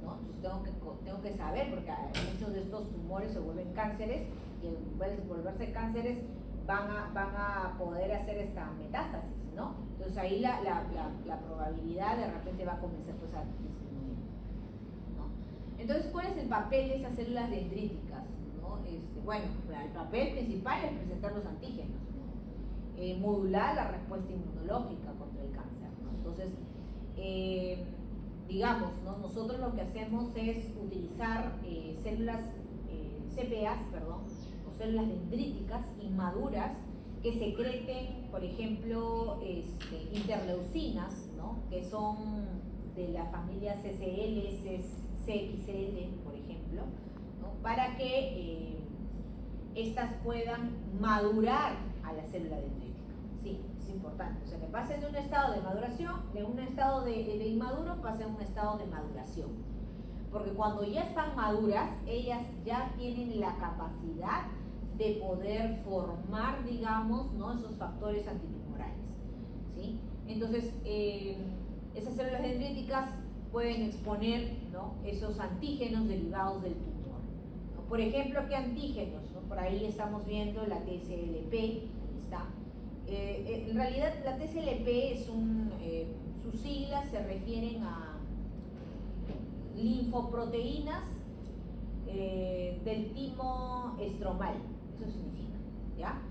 ¿no? Entonces tengo que saber, porque muchos de estos tumores se vuelven cánceres, y al volverse cánceres van a poder hacer esta metástasis, ¿no? Entonces ahí la probabilidad de repente va a comenzar pues a disminuir, ¿no? Entonces, ¿cuál es el papel de esas células dendríticas, ¿no? Bueno, el papel principal es presentar los antígenos, ¿no? Modular la respuesta inmunológica contra el cáncer, ¿no? Entonces, digamos, ¿no? Nosotros lo que hacemos es utilizar células CPAs, o células dendríticas inmaduras que secreten, por ejemplo, interleucinas, ¿no? Que son de la familia CCL, CXL, por ejemplo, ¿no? Para que estas puedan madurar a la célula dendrítica. Sí, es importante. O sea, que pasen de un estado de maduración, de un estado de inmaduro, pasen a un estado de maduración. Porque cuando ya están maduras, ellas ya tienen la capacidad de poder formar, digamos, ¿no? Esos factores antitumorales, ¿sí? Entonces, esas células dendríticas pueden exponer, ¿no? Esos antígenos derivados del tumor, ¿no? Por ejemplo, ¿qué antígenos, no? Por ahí estamos viendo la TSLP, ahí está. En realidad, la TSLP es sus siglas se refieren a linfoproteínas del timo estromal. Eso significa, ¿ya?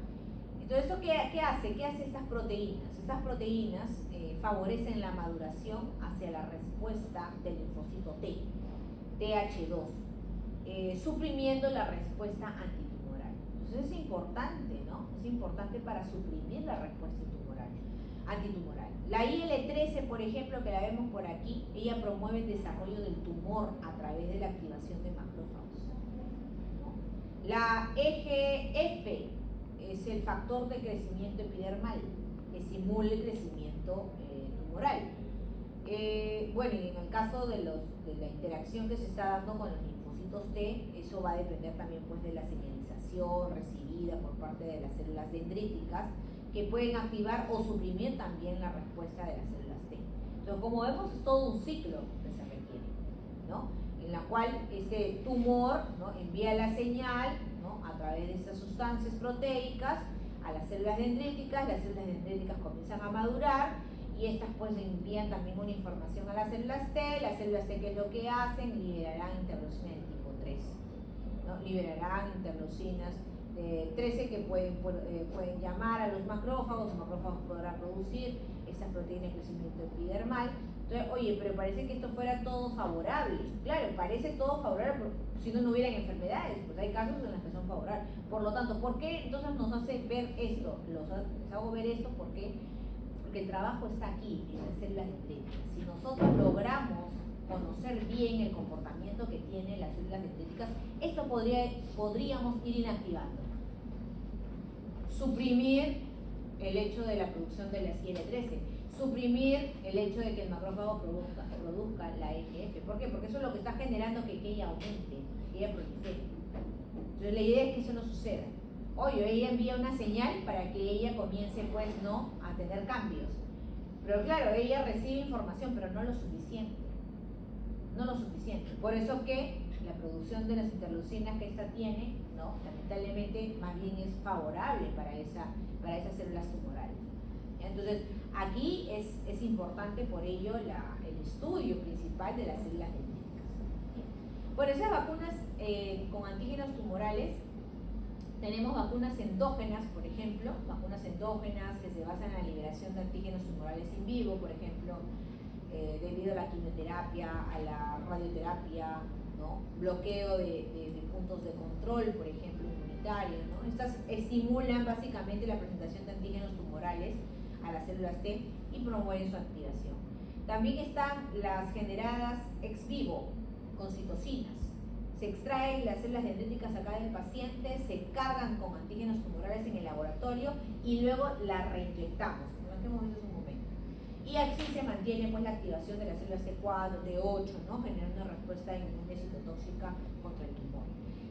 Entonces, ¿esto qué hace? ¿Qué hacen estas proteínas? Estas proteínas favorecen la maduración hacia la respuesta del linfocito T, TH2, suprimiendo la respuesta antitumoral. Entonces es importante, ¿no? Es importante para suprimir la respuesta antitumoral. La IL-13, por ejemplo, que la vemos por aquí, ella promueve el desarrollo del tumor a través de la activación de macrófagos, ¿no? La EGF es el factor de crecimiento epidermal, que estimula el crecimiento tumoral. Bueno, y en el caso de la interacción que se está dando con los linfocitos T, eso va a depender también pues de la señalización recibida por parte de las células dendríticas, que pueden activar o suprimir también la respuesta de las células T. Entonces, como vemos, es todo un ciclo que se requiere, ¿no? En la cual este tumor, ¿no? Envía la señal, ¿no? A través de estas sustancias proteicas a las células dendríticas comienzan a madurar, y estas pues envían también una información a las células T. Las células T, ¿qué es lo que hacen? Liberarán interleucinas del tipo 3, ¿no? Liberarán interleucinas 13 que pueden llamar a los macrófagos podrán producir esas proteínas de crecimiento epidermal. Entonces, oye, pero parece que esto fuera todo favorable. Claro, parece todo favorable, si no hubieran enfermedades, pues hay casos en los que son favorables. Por lo tanto, ¿por qué entonces nos hace ver esto? Les hago ver esto porque el trabajo está aquí, en las células dendríticas. Si nosotros logramos conocer bien el comportamiento que tienen las células dendríticas, esto podríamos ir inactivando. Suprimir el hecho de la producción de la IL-13, suprimir el hecho de que el macrófago produzca la EGF. ¿Por qué? Porque eso es lo que está generando que ella aumente, que ella prolifere. Entonces la idea es que eso no suceda. Oye, ella envía una señal para que ella comience pues no a tener cambios. Pero claro, ella recibe información, pero no lo suficiente. No lo suficiente. Por eso que la producción de las interleucinas que esta tiene, ¿no? Lamentablemente más bien es favorable para esas células tumorales. Entonces, aquí es importante por ello el estudio principal de las células dendríticas. Por esas vacunas con antígenos tumorales, tenemos vacunas endógenas, por ejemplo, vacunas endógenas que se basan en la liberación de antígenos tumorales in vivo, por ejemplo, debido a la quimioterapia, a la radioterapia, ¿no? Bloqueo de puntos de control, por ejemplo, inmunitarios, ¿no? Estas estimulan básicamente la presentación de antígenos tumorales a las células T y promueven su activación. También están las generadas ex vivo con citocinas. Se extraen las células dendríticas acá del paciente, se cargan con antígenos tumorales en el laboratorio y luego las reinyectamos, como lo que hemos visto hace un momento. Y así se mantiene pues la activación de las células T4, T8, ¿no? Generando una respuesta inmune citotóxica contra el tumor.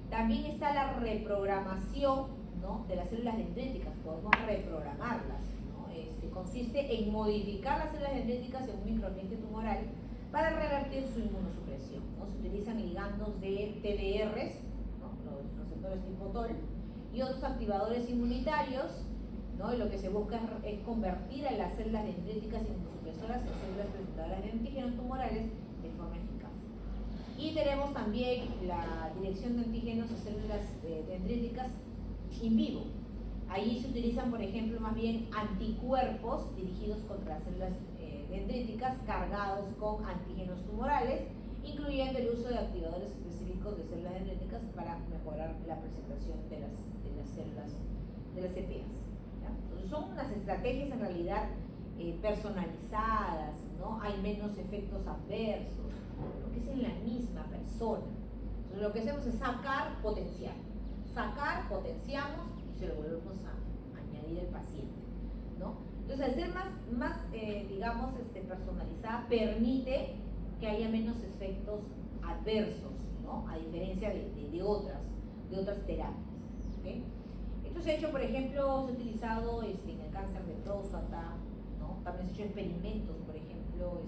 También está la reprogramación, ¿no? De las células dendríticas, podemos reprogramarlas, consiste en modificar las células dendríticas en un microambiente tumoral para revertir su inmunosupresión, ¿no? Se utilizan ligandos de TDRs, ¿no? Los receptores tipo TOL, y otros activadores inmunitarios, ¿no? Y lo que se busca es convertir a las células dendríticas inmunosupresoras en células presentadoras de antígenos tumorales de forma eficaz. Y tenemos también la dirección de antígenos a células dendríticas in vivo. Ahí se utilizan, por ejemplo, más bien anticuerpos dirigidos contra las células dendríticas cargados con antígenos tumorales, incluyendo el uso de activadores específicos de células dendríticas para mejorar la presentación de las células de las CPAs. Entonces son unas estrategias en realidad personalizadas, ¿no? Hay menos efectos adversos, porque es en la misma persona. Entonces lo que hacemos es sacar, potenciar. Sacar, potenciamos y se lo volvemos a añadir al paciente, ¿no? Entonces al ser más digamos, personalizada, permite que haya menos efectos adversos, ¿no? A diferencia de otras terapias, ¿okay? Esto se ha hecho, por ejemplo, se ha utilizado en el cáncer de próstata, ¿no? También se han hecho experimentos, por ejemplo,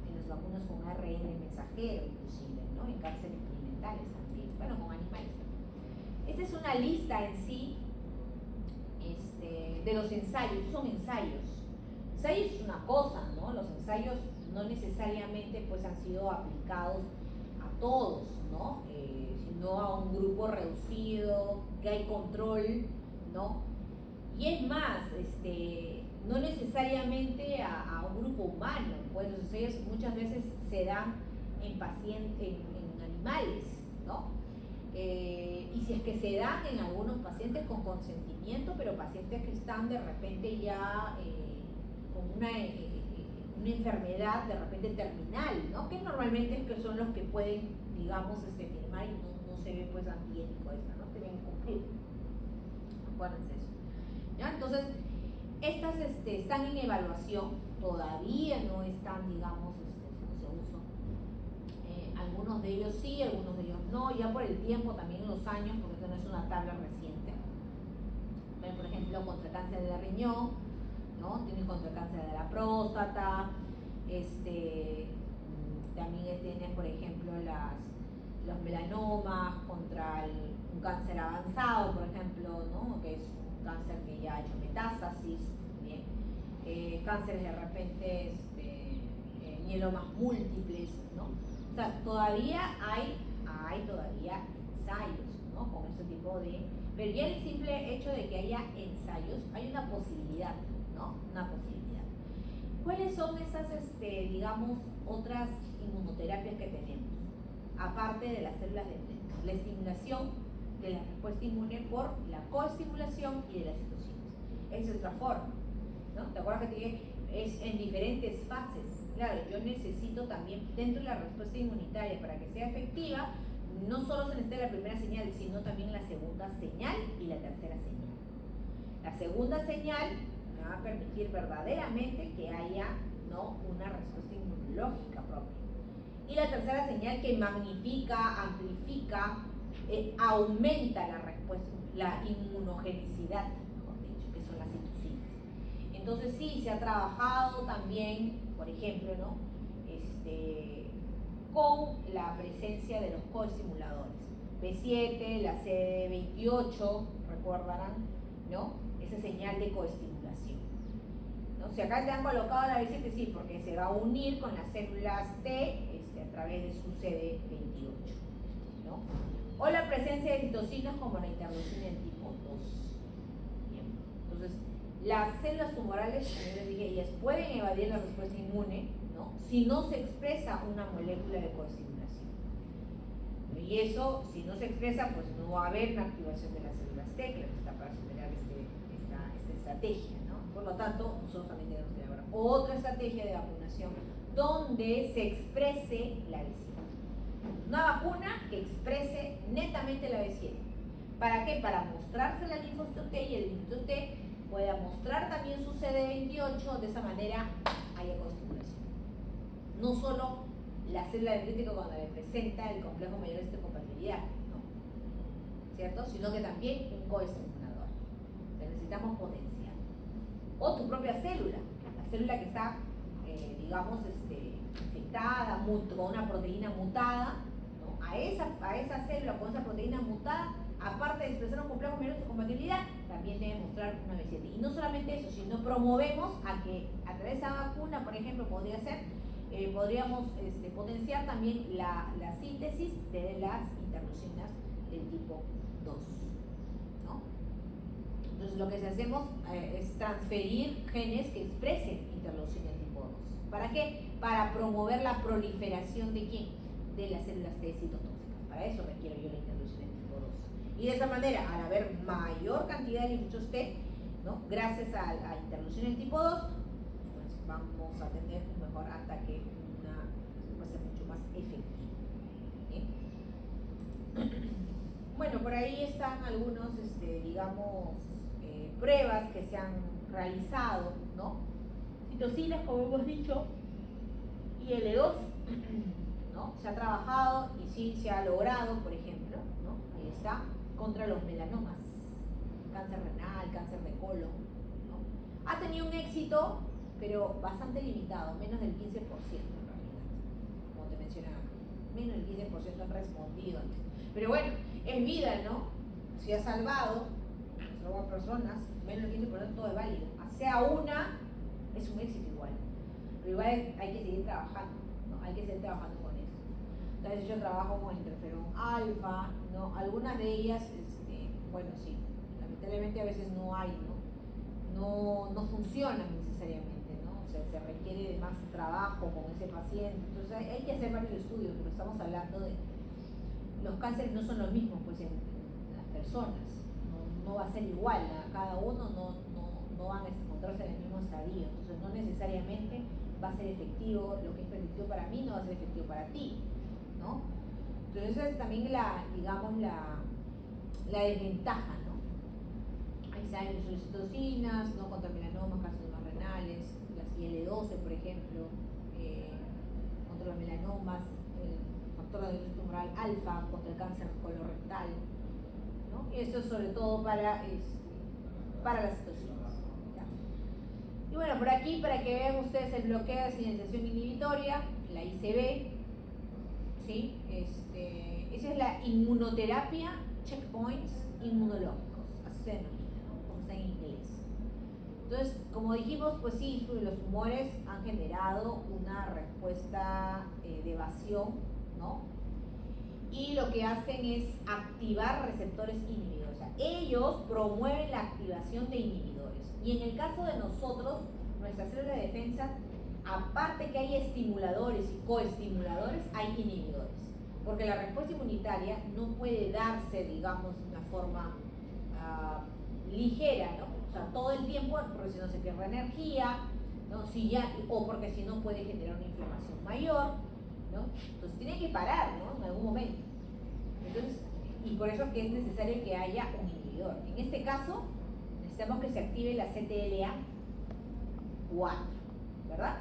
en las vacunas con ARN mensajero, inclusive, ¿no? En cánceres experimentales también, bueno, con animales también. Esta es una lista en sí de los ensayos. Son ensayos. Ensayos es una cosa, ¿no? Los ensayos no necesariamente pues han sido aplicados a todos, ¿no? Sino a un grupo reducido, que hay control, ¿no? Y es más, no necesariamente a un grupo humano, pues los ensayos muchas veces se dan en animales, ¿no? Y si es que se dan en algunos pacientes con consentimiento, pero pacientes que están de repente ya con una enfermedad de repente terminal, ¿no? Que normalmente son los que pueden, digamos, firmar y no se ve pues antiético esta, ¿no? Tienen que cumplir. Acuérdense eso. ¿Ya? Entonces, estas están en evaluación, todavía no están, digamos, haciéndose uso. Algunos de ellos sí, algunos de ellos no, ya por el tiempo, también los años, porque esto no es una tabla reciente. Por ejemplo, contra el cáncer de riñón, ¿no? Tiene contra el cáncer de la próstata, también tiene, por ejemplo, los melanomas contra un cáncer avanzado, por ejemplo, ¿no? Que es un cáncer que ya ha hecho metástasis, ¿bien? Cánceres de repente, mielomas múltiples, ¿no? O sea, todavía hay todavía ensayos, ¿no? Con este tipo de... Pero ya el simple hecho de que haya ensayos, hay una posibilidad, ¿no? Una posibilidad. ¿Cuáles son esas, digamos, otras inmunoterapias que tenemos? Aparte de las células dendríticas, la estimulación de la respuesta inmune por la coestimulación y de las citocinas. Esa es otra forma, ¿no? ¿Te acuerdas que te dije? Es en diferentes fases. Claro, yo necesito también, dentro de la respuesta inmunitaria, para que sea efectiva, no solo se necesita la primera señal, sino también la segunda señal y la tercera señal. La segunda señal me va a permitir verdaderamente que haya, ¿no?, una respuesta inmunológica propia. Y la tercera señal que magnifica, amplifica, aumenta la respuesta, la inmunogenicidad, mejor dicho, que son las citocinas. Entonces sí, se ha trabajado también, por ejemplo, ¿no?, con la presencia de los coestimuladores. P7, la CD28, recordarán, ¿no?, esa señal de coestimulación, ¿no? Si acá te han colocado la B7, sí, porque se va a unir con las células T a través de su CD28, ¿no? O la presencia de citocinas como la interleucina en tipo 2. Bien. Entonces, las células tumorales, como les dije, ellas pueden evadir la respuesta inmune, ¿no?, si no se expresa una molécula de coestimulación. Y eso, si no se expresa, pues no va a haber una activación de las células T, que está para superar esta estrategia, ¿no? Por lo tanto, nosotros también tenemos que elaborar otra estrategia de vacunación donde se exprese la B7. Una vacuna que exprese netamente la B7. ¿Para qué? Para mostrársela al linfocito T y el linfocito T pueda mostrar también su CD28, de esa manera haya coestimulación. No solo la célula dendrítica cuando le presenta el complejo mayor de histocompatibilidad, ¿no?, ¿cierto?, sino que también un coestimulador. Necesitamos potenciar. o tu propia célula, la célula que está, digamos, infectada, con una proteína mutada, ¿no? A esa célula con esa proteína mutada, aparte de expresar un complejo de compatibilidad, también debe mostrar una B7. Y no solamente eso, sino promovemos a que a través de esa vacuna, por ejemplo, podríamos potenciar también la síntesis de las interleucinas del tipo 2, ¿no? Entonces lo que hacemos es transferir genes que expresen interleucina tipo 2. ¿Para qué? Para promover la proliferación de ¿quién? De las células T citotóxicas. Para eso requiero yo la interleucina tipo 2. Y de esa manera, al haber mayor cantidad de linfocitos T, ¿no? Gracias a interleucina tipo 2, pues vamos a tener un mejor ataque, va a ser mucho más efectivo. ¿Bien? Bueno, por ahí están algunos, digamos, pruebas que se han realizado, ¿no? Citocinas, como hemos dicho, y L2, ¿no? Se ha trabajado y sí se ha logrado, por ejemplo, ¿no? Ahí está, contra los melanomas, cáncer renal, cáncer de colon, ¿no? Ha tenido un éxito, pero bastante limitado, menos del 15% en realidad, como te mencionaba, menos del 15% han respondido antes. Pero bueno, es vida, ¿no? Si ha salvado a personas, menos del 15% todo es válido. Sea una, es un éxito igual. Pero igual hay que seguir trabajando, ¿no? Hay que seguir trabajando con eso. Entonces yo trabajo con interferón alfa, ¿no? Algunas de ellas, bueno, sí, lamentablemente a veces no hay, no funcionan necesariamente, ¿no? O sea, se requiere de más trabajo con ese paciente. Entonces hay que hacer varios estudios, porque estamos hablando de los cánceres no son los mismos pues en las personas, no va a ser igual, cada uno no van a encontrarse en el mismo estadio, entonces no necesariamente va a ser efectivo, lo que es efectivo para mí no va a ser efectivo para ti, ¿no? Entonces también digamos la desventaja, ¿no? Ahí salen las citocinas, ¿no? Contra melanomas, carcinomas renales, las IL-12 por ejemplo, contra los melanomas, la difusión tumoral alfa contra el cáncer colorectal, ¿no? Y esto es sobre todo para las citocinas, ¿ya? Y bueno, por aquí para que vean ustedes el bloqueo de señalización inhibitoria, la ICB, ¿sí? Esa es la inmunoterapia checkpoints inmunológicos, así se denomina, ¿no? Como está en inglés. Entonces, como dijimos, pues sí, los tumores han generado una respuesta de evasión, ¿no? Y lo que hacen es activar receptores inhibidores. O sea, ellos promueven la activación de inhibidores. Y en el caso de nosotros, nuestra célula de defensa, aparte que hay estimuladores y coestimuladores, hay inhibidores. Porque la respuesta inmunitaria no puede darse, digamos, de una forma ligera, ¿no? O sea, todo el tiempo, porque si no se pierde energía, ¿no? O porque si no puede generar una inflamación mayor, ¿no? Entonces tiene que parar, ¿no? En algún momento. Entonces, y por eso que es necesario que haya un inhibidor. En este caso, necesitamos que se active la CTLA4, ¿verdad?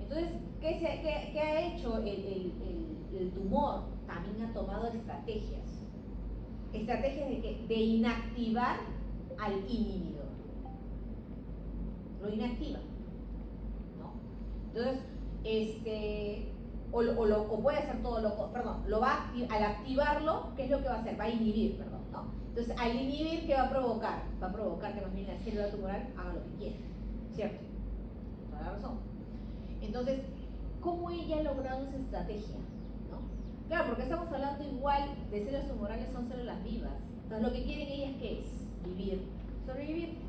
Entonces, ¿qué ha hecho el tumor? También ha tomado estrategias. ¿Estrategias de qué? De inactivar al inhibidor. Lo inactiva, ¿no? Entonces, o puede hacer todo lo va a al activarlo, ¿qué es lo que va a hacer? Va a inhibir, ¿no? Entonces, al inhibir, ¿qué va a provocar? Va a provocar que más bien la célula tumoral haga lo que quiera, ¿cierto? Toda la razón. Entonces, ¿cómo ella ha logrado esa estrategia? ¿No? Claro, porque estamos hablando igual de células tumorales, son células vivas. Entonces, lo que quieren ellas, ¿qué es? Vivir, sobrevivir.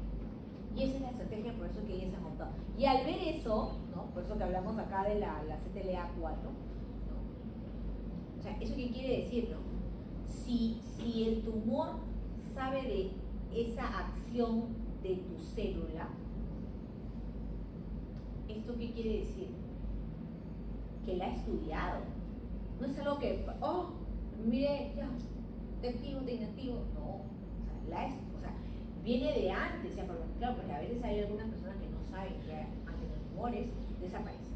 Y esa es la estrategia, por eso que ellas han optado. Y al ver eso, ¿no? Por eso que hablamos acá de la CTLA4, ¿no? O sea, ¿eso qué quiere decir, no? Si el tumor sabe de esa acción de tu célula, ¿esto qué quiere decir? Que la ha estudiado. No es algo que, mire, ya, te activo, te inactivo. No, o sea, viene de antes, claro, porque a veces hay algunas personas que no saben que han tenido tumores, desaparecen.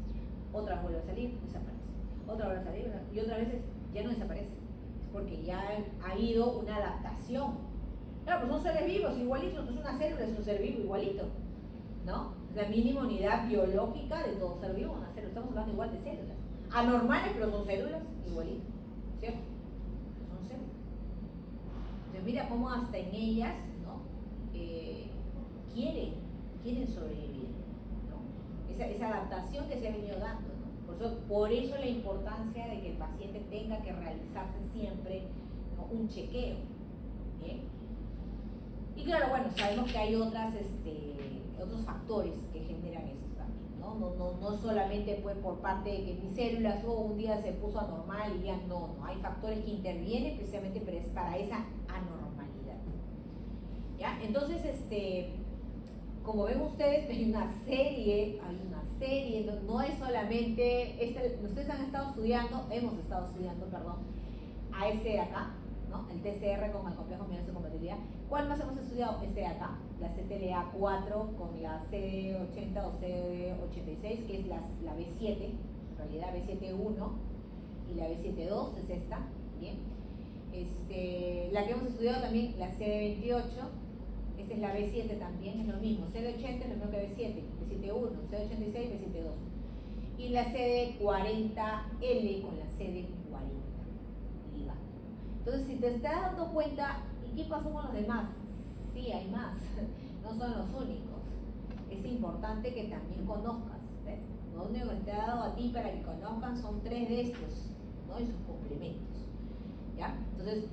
Otras vuelven a salir, desaparecen. Otras vuelven a salir, y otras veces ya no desaparecen. Es porque ya ha habido una adaptación. Claro, pues son seres vivos, igualitos, no es una célula, es un ser vivo igualito. ¿no? La mínima unidad biológica de todo ser vivo, una célula. Estamos hablando igual de células. Anormales, pero son células, igualitas, ¿cierto? Son células. Entonces mira cómo hasta en ellas, ¿no? Quieren sobrevivir, ¿no? Esa adaptación que se ha venido dando, ¿no? Por eso la importancia de que el paciente tenga que realizarse siempre, ¿no? Un chequeo, ¿bien? Y claro, bueno, sabemos que hay otros factores que generan esto también, ¿no? No solamente pues por parte de que mis células un día se puso anormal y ya no, hay factores que intervienen precisamente para esa anormalidad, ¿ya? Entonces, como ven ustedes, hay una serie, no es solamente, ustedes hemos estado estudiando, a este de acá, ¿no? El TCR con el complejo de compatibilidad. ¿Cuál más hemos estudiado? Este de acá, la CTLA4 con la CD80 o CD86, que es la B7, en realidad B7.1 y la B7.2 es esta, ¿bien? La que hemos estudiado también, la CD28, esta es la B7 también, es lo mismo, CD80 es lo mismo que B7, B7.1, CD86, B7.2. Y la CD40L con la CD40, ligada. Entonces, si te estás dando cuenta, ¿y qué pasó con los demás? Sí, hay más, no son los únicos. Es importante que también conozcas, ¿ves? Lo único que te ha dado a ti para que conozcan son 3 de estos, ¿no? Y sus complementos, ¿ya? Entonces,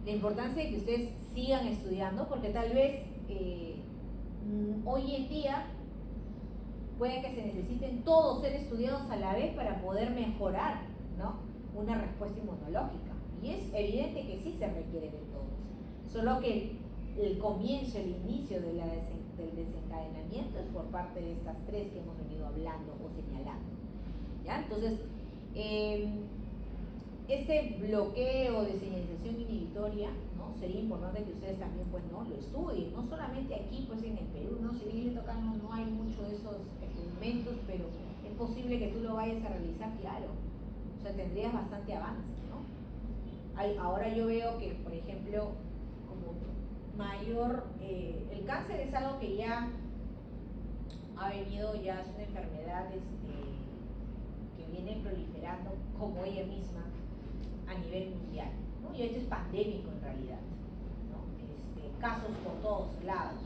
la importancia de que ustedes sigan estudiando, porque tal vez hoy en día puede que se necesiten todos ser estudiados a la vez para poder mejorar, ¿no? Una respuesta inmunológica. Y es evidente que sí se requiere de todos. Solo que el comienzo, el inicio del desencadenamiento es por parte de estas 3 que hemos venido hablando o señalando, ¿ya? Entonces, este bloqueo de señalización inhibitoria, ¿no? Sería importante que ustedes también pues, ¿no? Lo estudien, no solamente aquí pues en el Perú, ¿no? Si bien acá no hay mucho de esos experimentos, pero es posible que tú lo vayas a realizar, claro, o sea, tendrías bastante avance, ¿no? Ahora yo veo que, por ejemplo, como mayor, el cáncer es algo que ya ha venido, ya es una enfermedad que viene proliferando como ella misma a nivel mundial, ¿no? Y esto es pandémico en realidad, ¿no? Casos por todos lados,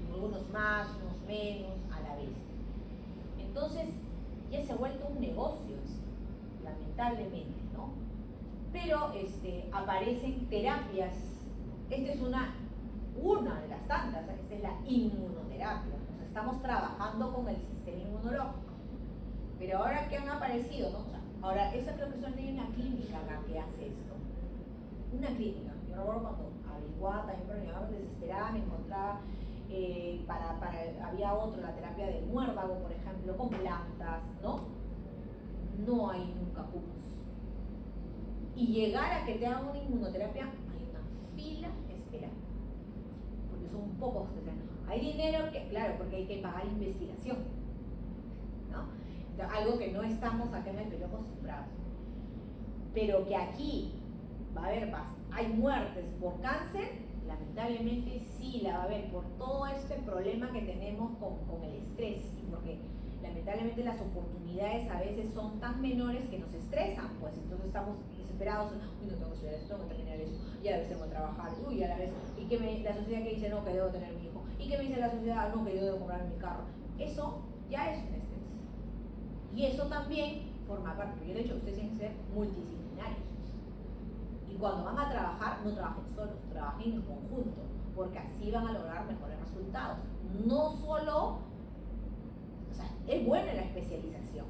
¿no? Unos más, unos menos, a la vez. Entonces, ya se ha vuelto un negocio, lamentablemente, ¿no? Pero aparecen terapias, esta es una de las tantas, esta es la inmunoterapia, o sea, estamos trabajando con el sistema inmunológico, pero ahora que han aparecido, ¿no? O sea, ahora, esa creo que solo hay una clínica acá que hace esto. Una clínica. Yo recuerdo cuando averiguaba también, pero me desesperaba, me encontraba, había otro, la terapia del muérdago, por ejemplo, con plantas, ¿no? No hay nunca cupos. Y llegar a que te hagan una inmunoterapia, hay una fila esperando. Porque son pocos que están. Hay dinero que, claro, porque hay que pagar investigación, ¿no? Algo que no estamos acá en el Perú acostumbrados, pero que aquí va a haber más. Hay muertes por cáncer, lamentablemente sí la va a haber por todo este problema que tenemos con el estrés, y porque lamentablemente las oportunidades a veces son tan menores que nos estresan, pues entonces estamos desesperados, uy, no tengo que estudiar esto, tengo que terminar eso, y a la vez tengo que trabajar, uy, a la vez, y que la sociedad que dice no, que debo tener mi hijo, y que me dice la sociedad no, que yo debo comprar mi carro. Eso ya es un estrés. Y eso también forma parte, porque yo de hecho ustedes tienen que ser multidisciplinarios. Y cuando van a trabajar, no trabajen solos, trabajen en conjunto, porque así van a lograr mejores resultados. No solo, o sea, es buena la especialización.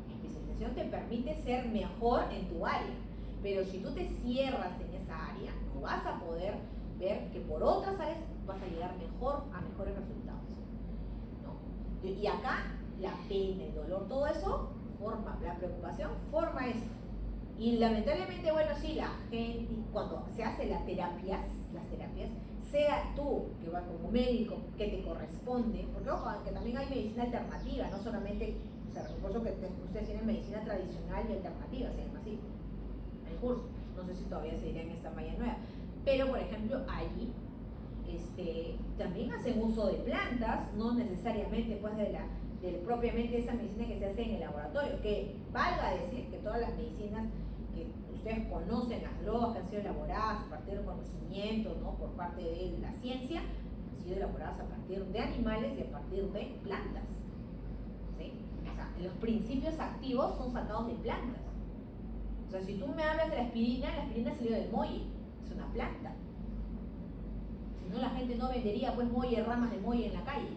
La especialización te permite ser mejor en tu área, pero si tú te cierras en esa área, no vas a poder ver que por otras áreas vas a llegar mejor a mejores resultados, ¿no? Y acá la pena, el dolor, todo eso forma, la preocupación forma esto. Y lamentablemente, bueno, sí, la gente, cuando se hace las terapias, sea tú que vas como médico, que te corresponde, porque ojo, que también hay medicina alternativa, no solamente, o sea, por eso que ustedes tienen medicina tradicional y alternativa, se llama así, el curso, no sé si todavía se diría en esta malla nueva, pero por ejemplo, allí también hacen uso de plantas, no necesariamente pues propiamente esa medicina que se hace en el laboratorio, que valga decir que todas las medicinas que ustedes conocen, las drogas que han sido elaboradas a partir del conocimiento, ¿no?, por parte de la ciencia, han sido elaboradas a partir de animales y a partir de plantas, ¿sí? O sea, los principios activos son sacados de plantas. O sea, si tú me hablas de la aspirina salió del molle, es una planta. Si no, la gente no vendería pues molle, ramas de molle en la calle,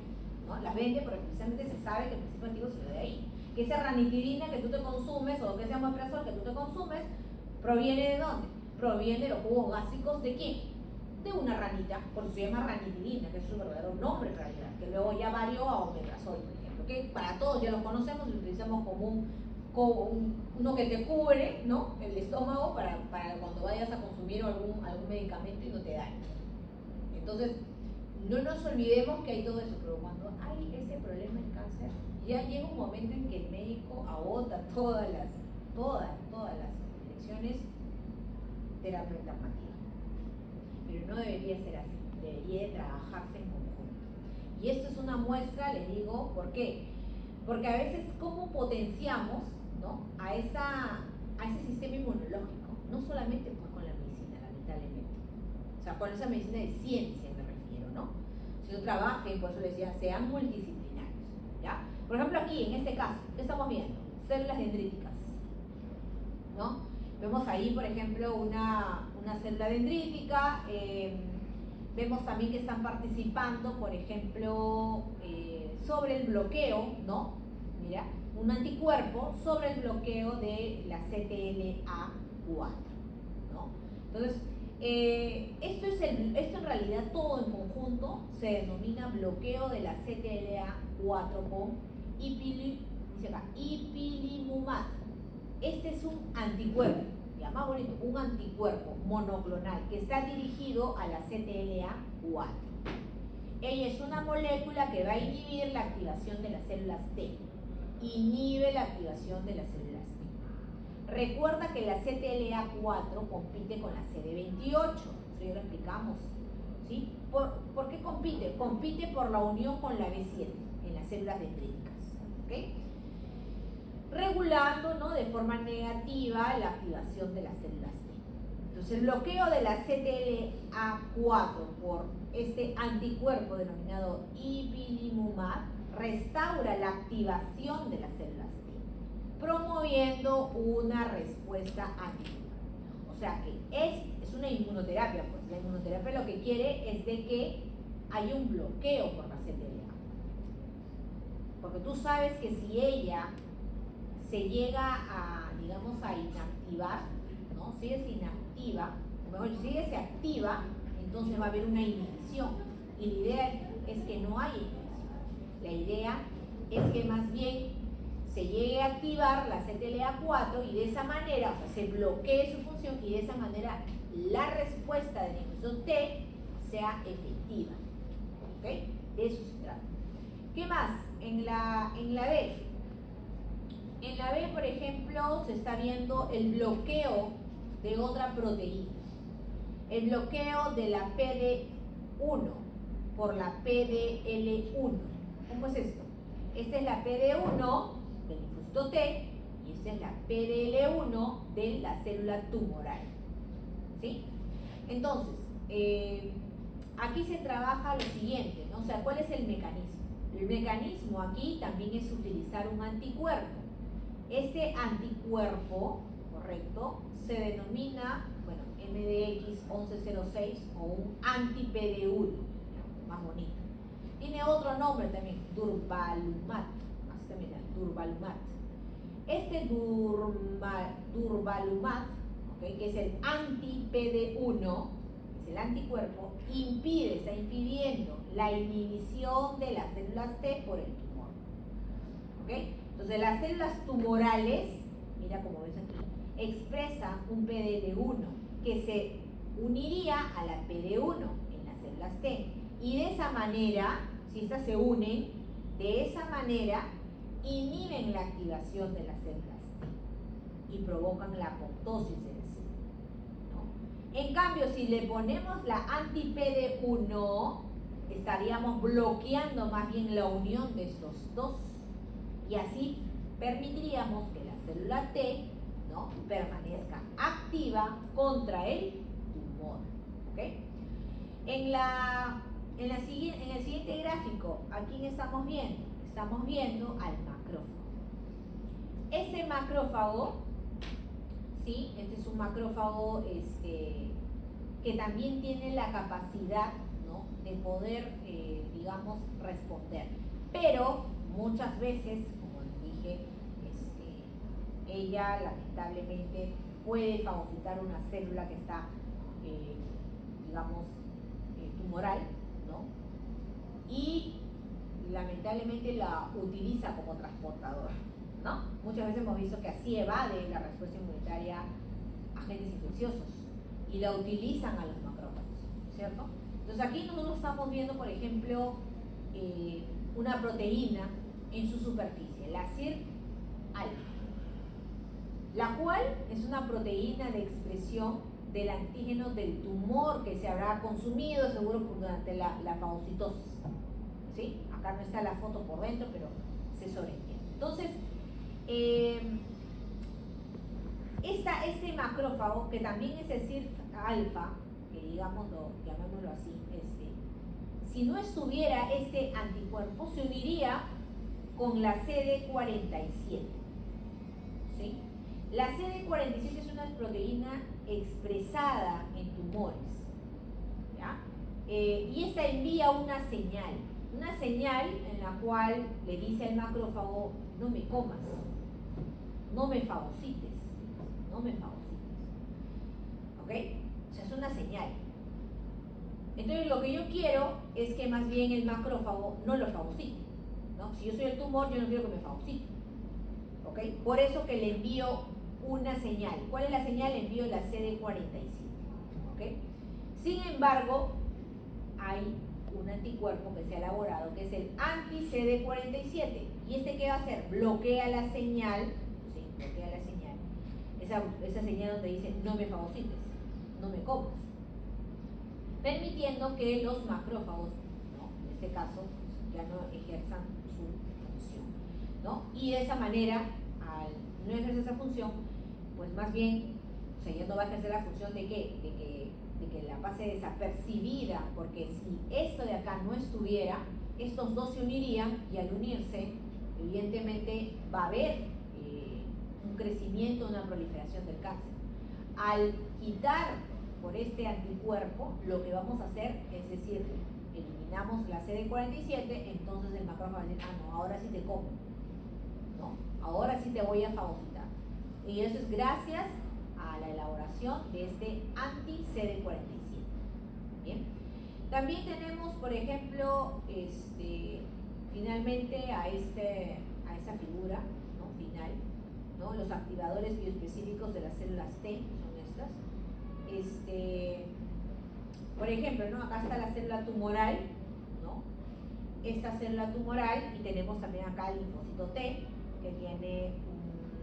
¿no? Las vende porque precisamente se sabe que el principio activo salió de ahí. Que esa ranitidina que tú te consumes o que ese omeprazol que tú te consumes, ¿proviene de dónde? Proviene de los jugos gástricos ¿de quién? De una ranita, por eso se llama ranitidina, que es su verdadero nombre en realidad, que luego ya varió a omeprazol, por ejemplo, que para todos ya lo conocemos y lo utilizamos como uno que te cubre, ¿no?, el estómago para cuando vayas a consumir algún medicamento y no te dañe. Entonces, no nos olvidemos que hay todo eso, pero cuando hay ese problema en cáncer, ya llega un momento en que el médico agota todas las elecciones terapia alternativa. Pero no debería ser así, debería de trabajarse en conjunto. Y esto es una muestra, les digo, ¿por qué? Porque a veces cómo potenciamos, ¿no?, a ese sistema inmunológico, no solamente pues con la medicina, lamentablemente. O sea, con esa medicina de ciencia me refiero, ¿no? Si no trabajen, por eso les decía, sean multidisciplinarios, ¿ya? Por ejemplo, aquí, en este caso, ¿qué estamos viendo? Células dendríticas, ¿no? Vemos ahí, por ejemplo, una célula dendrítica. Vemos también que están participando, por ejemplo, sobre el bloqueo, ¿no? Mira, un anticuerpo sobre el bloqueo de la CTLA4, ¿no? Entonces, esto en realidad todo en conjunto se denomina bloqueo de la CTLA4 con ipilimumab. Este es un anticuerpo, ya más bonito, un anticuerpo monoclonal que está dirigido a la CTLA4. Ella es una molécula que va a inhibir la activación de las células T. Inhibe la activación de las células T. Recuerda que la CTLA4 compite con la CD28, eso ya lo explicamos, ¿sí? ¿Por qué compite? Compite por la unión con la B7 en las células dendríticas, ¿ok? Regulando, ¿no?, de forma negativa la activación de las células T. Entonces, el bloqueo de la CTLA4 por este anticuerpo denominado ipilimumab restaura la activación de las células T, promoviendo una respuesta antitumor. O sea que es una inmunoterapia, pues la inmunoterapia lo que quiere es de que haya un bloqueo por la CTLA. Porque tú sabes que si ella se llega a, digamos, a inactivar, ¿no?, si ella se inactiva, o mejor, si ella se activa, entonces va a haber una inhibición. Y la idea es que no haya inhibición. La idea es que más bien se llegue a activar la CTLA4 y de esa manera, o sea, se bloquee su función y de esa manera la respuesta de la inhibición T sea efectiva. ¿Ok? De eso se trata. ¿Qué más? En la B. En la B, por ejemplo, se está viendo el bloqueo de otra proteína. El bloqueo de la PD1 por la PDL1. ¿Cómo es esto? Esta es la PD1 del linfocito T y esta es la PDL1 de la célula tumoral. ¿Sí? Entonces, aquí se trabaja lo siguiente, ¿no? O sea, ¿cuál es el mecanismo? El mecanismo aquí también es utilizar un anticuerpo. Este anticuerpo, correcto, se denomina, bueno, MDX1106 o un anti-PD1, más bonito. Tiene otro nombre también, durvalumab, así también, durvalumab. Este durvalumab, ¿okay?, que es el anti-PD1, es el anticuerpo, está impidiendo la inhibición de las células T por el tumor. ¿Ok? Entonces las células tumorales, mira como ves aquí, expresan un PDL1 que se uniría a la PD1 en las células T. Y de esa manera, si estas se unen, de esa manera inhiben la activación de las células T y provocan la apoptosis de la célula, ¿no? En cambio, si le ponemos la anti-PD1, estaríamos bloqueando más bien la unión de estos dos. Y así permitiríamos que la célula T, ¿no?, permanezca activa contra el tumor. ¿Okay? En el siguiente gráfico, ¿a quién estamos viendo? Estamos viendo al macrófago. Este macrófago, ¿sí? Este es un macrófago que también tiene la capacidad, ¿no?, de poder, digamos, responder. Pero muchas veces, como les dije, ella lamentablemente puede fagocitar una célula que está, digamos, tumoral, ¿no? Y lamentablemente la utiliza como transportador, ¿no? Muchas veces hemos visto que así evade la respuesta inmunitaria a agentes infecciosos y la utilizan a los macrófagos, ¿cierto? Entonces aquí nosotros estamos viendo, por ejemplo, una proteína en su superficie, la CIRP-alfa, la cual es una proteína de expresión del antígeno del tumor que se habrá consumido seguro durante la fagocitosis, ¿sí? Acá no está la foto por dentro, pero se sobreentiende. Entonces, este macrófago, que también es el CIRP-alfa, que digamos, llamémoslo así, si no estuviera este anticuerpo, se uniría con la CD47, ¿sí? La CD47 es una proteína expresada en tumores, ¿ya? Y esta envía una señal en la cual le dice al macrófago: no me comas, no me fagocites, ¿ok? O sea, es una señal. Entonces lo que yo quiero es que más bien el macrófago no lo fagocite, ¿no? Si yo soy el tumor, yo no quiero que me fagocite, ¿ok? Por eso que le envío una señal. ¿Cuál es la señal? Le envío la CD47, ¿ok? Sin embargo, hay un anticuerpo que se ha elaborado que es el anti-CD47. ¿Y qué va a hacer? Bloquea la señal, ¿sí? Bloquea la señal. Esa señal donde dice: no me fagocites, no me comas, permitiendo que los macrófagos, ¿no?, en este caso, ya no ejerzan su función, ¿no? Y de esa manera, al no ejercer esa función, pues más bien, o sea, ya no va a ejercer la función de que la pase desapercibida, porque si esto de acá no estuviera, estos dos se unirían, y al unirse, evidentemente va a haber un crecimiento, una proliferación del cáncer. Al quitar por este anticuerpo, lo que vamos a hacer es decir, eliminamos la CD47, entonces el macrófago va a decir: ah, no, ahora sí te como, ¿no? Ahora sí te voy a fagocitar. Y eso es gracias a la elaboración de este anti-CD47. Bien. También tenemos, por ejemplo, finalmente a esta figura, ¿no?, final, ¿no?, los activadores bioespecíficos de las células T son estas. Por ejemplo, ¿no?, acá está la célula tumoral, ¿no? Esta célula tumoral, y tenemos también acá el linfocito T, que tiene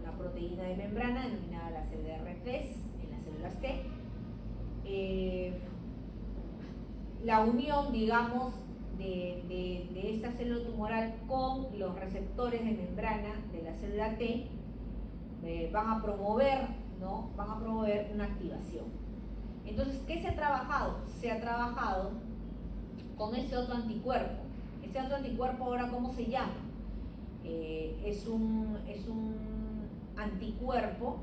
una proteína de membrana denominada la CDR3 en las células T. La unión, digamos, de esta célula tumoral con los receptores de membrana de la célula T van a promover, ¿no?, una activación. Entonces, ¿qué se ha trabajado? Se ha trabajado con este otro anticuerpo. Este otro anticuerpo, ahora, ¿cómo se llama? Es un anticuerpo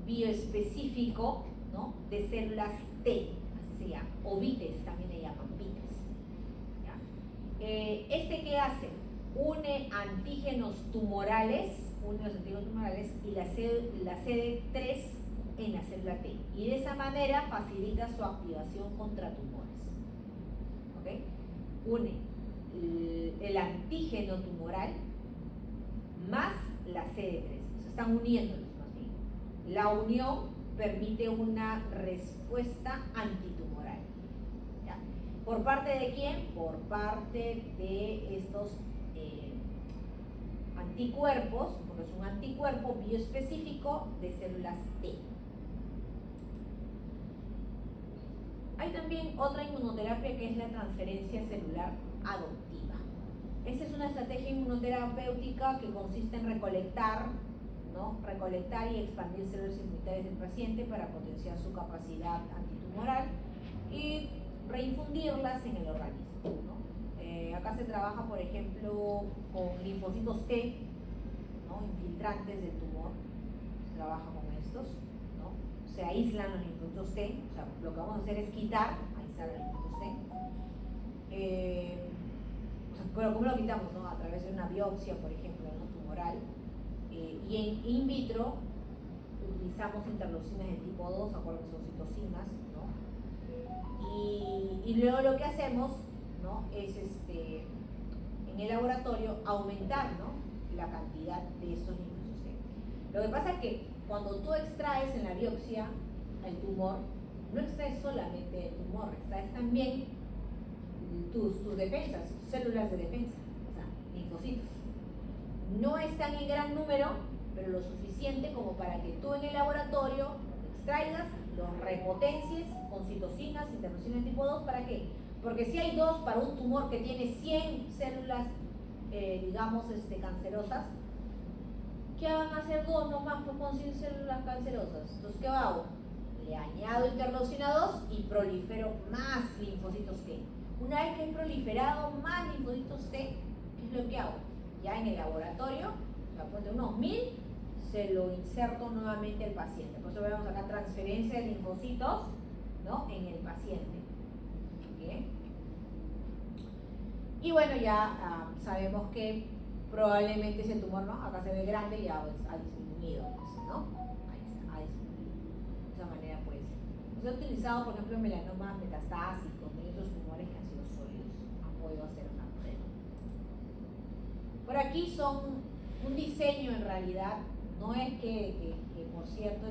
bioespecífico, ¿no?, de células T, así se llama, o BITES también le llaman, BITES, ¿ya? ¿Qué hace? Une antígenos tumorales y la CD3 en la célula T, y de esa manera facilita su activación contra tumores, ¿ok? Une el antígeno tumoral más la CD3, se están uniéndolos más bien. La unión permite una respuesta antitumoral, ¿ya? ¿Por parte de quién? Por parte de estos anticuerpos, porque es un anticuerpo bioespecífico de células T. Hay también otra inmunoterapia que es la transferencia celular adoptiva. Esta es una estrategia inmunoterapéutica que consiste en recolectar y expandir células inmunitarias del paciente para potenciar su capacidad antitumoral y reinfundirlas en el organismo, ¿no? Acá se trabaja, por ejemplo, con linfocitos T, ¿no? Infiltrantes del tumor, se trabaja con estos, ¿no? Se aíslan los linfocitos T, o sea, lo que vamos a hacer es aislar los linfocitos T. Pero ¿cómo lo quitamos? ¿No? A través de una biopsia, por ejemplo, ¿no? Tumoral. Y en in vitro utilizamos interleucinas de tipo 2, acuerdo que son citocinas, ¿no? Y luego lo que hacemos, ¿no? Es en el laboratorio aumentar, ¿no? La cantidad de estos linfocitos T. Lo que pasa es que cuando tú extraes en la biopsia el tumor, no extraes solamente el tumor, extraes también tus defensas, tus células de defensa, o sea, linfocitos. No están en gran número, pero lo suficiente como para que tú en el laboratorio extraigas, los repotencies con citocinas, interleucinas tipo 2, ¿para qué? Porque si hay 2 para un tumor que tiene 100 células, digamos, cancerosas, ¿qué van a hacer 2 nomás con 100 células cancerosas? Entonces, ¿qué hago? Le añado interleucina 2 y prolifero más linfocitos T. Una vez que he proliferado más linfocitos T, ¿qué es lo que hago? Ya en el laboratorio, o sea, ponte unos 1000, se lo inserto nuevamente al paciente. Por eso vemos acá transferencia de linfocitos, ¿no? En el paciente. ¿Bien? Y bueno, ya sabemos que probablemente ese tumor, ¿no? Acá se ve grande y ya ha disminuido, pues, ¿no? Ahí está, ha disminuido. De esa manera puede ser. Se ha utilizado, por ejemplo, en melanomas metastásicos y otros tumores que han sido sólidos. Han podido hacer una prueba. Por aquí son un diseño en realidad, no es que por cierto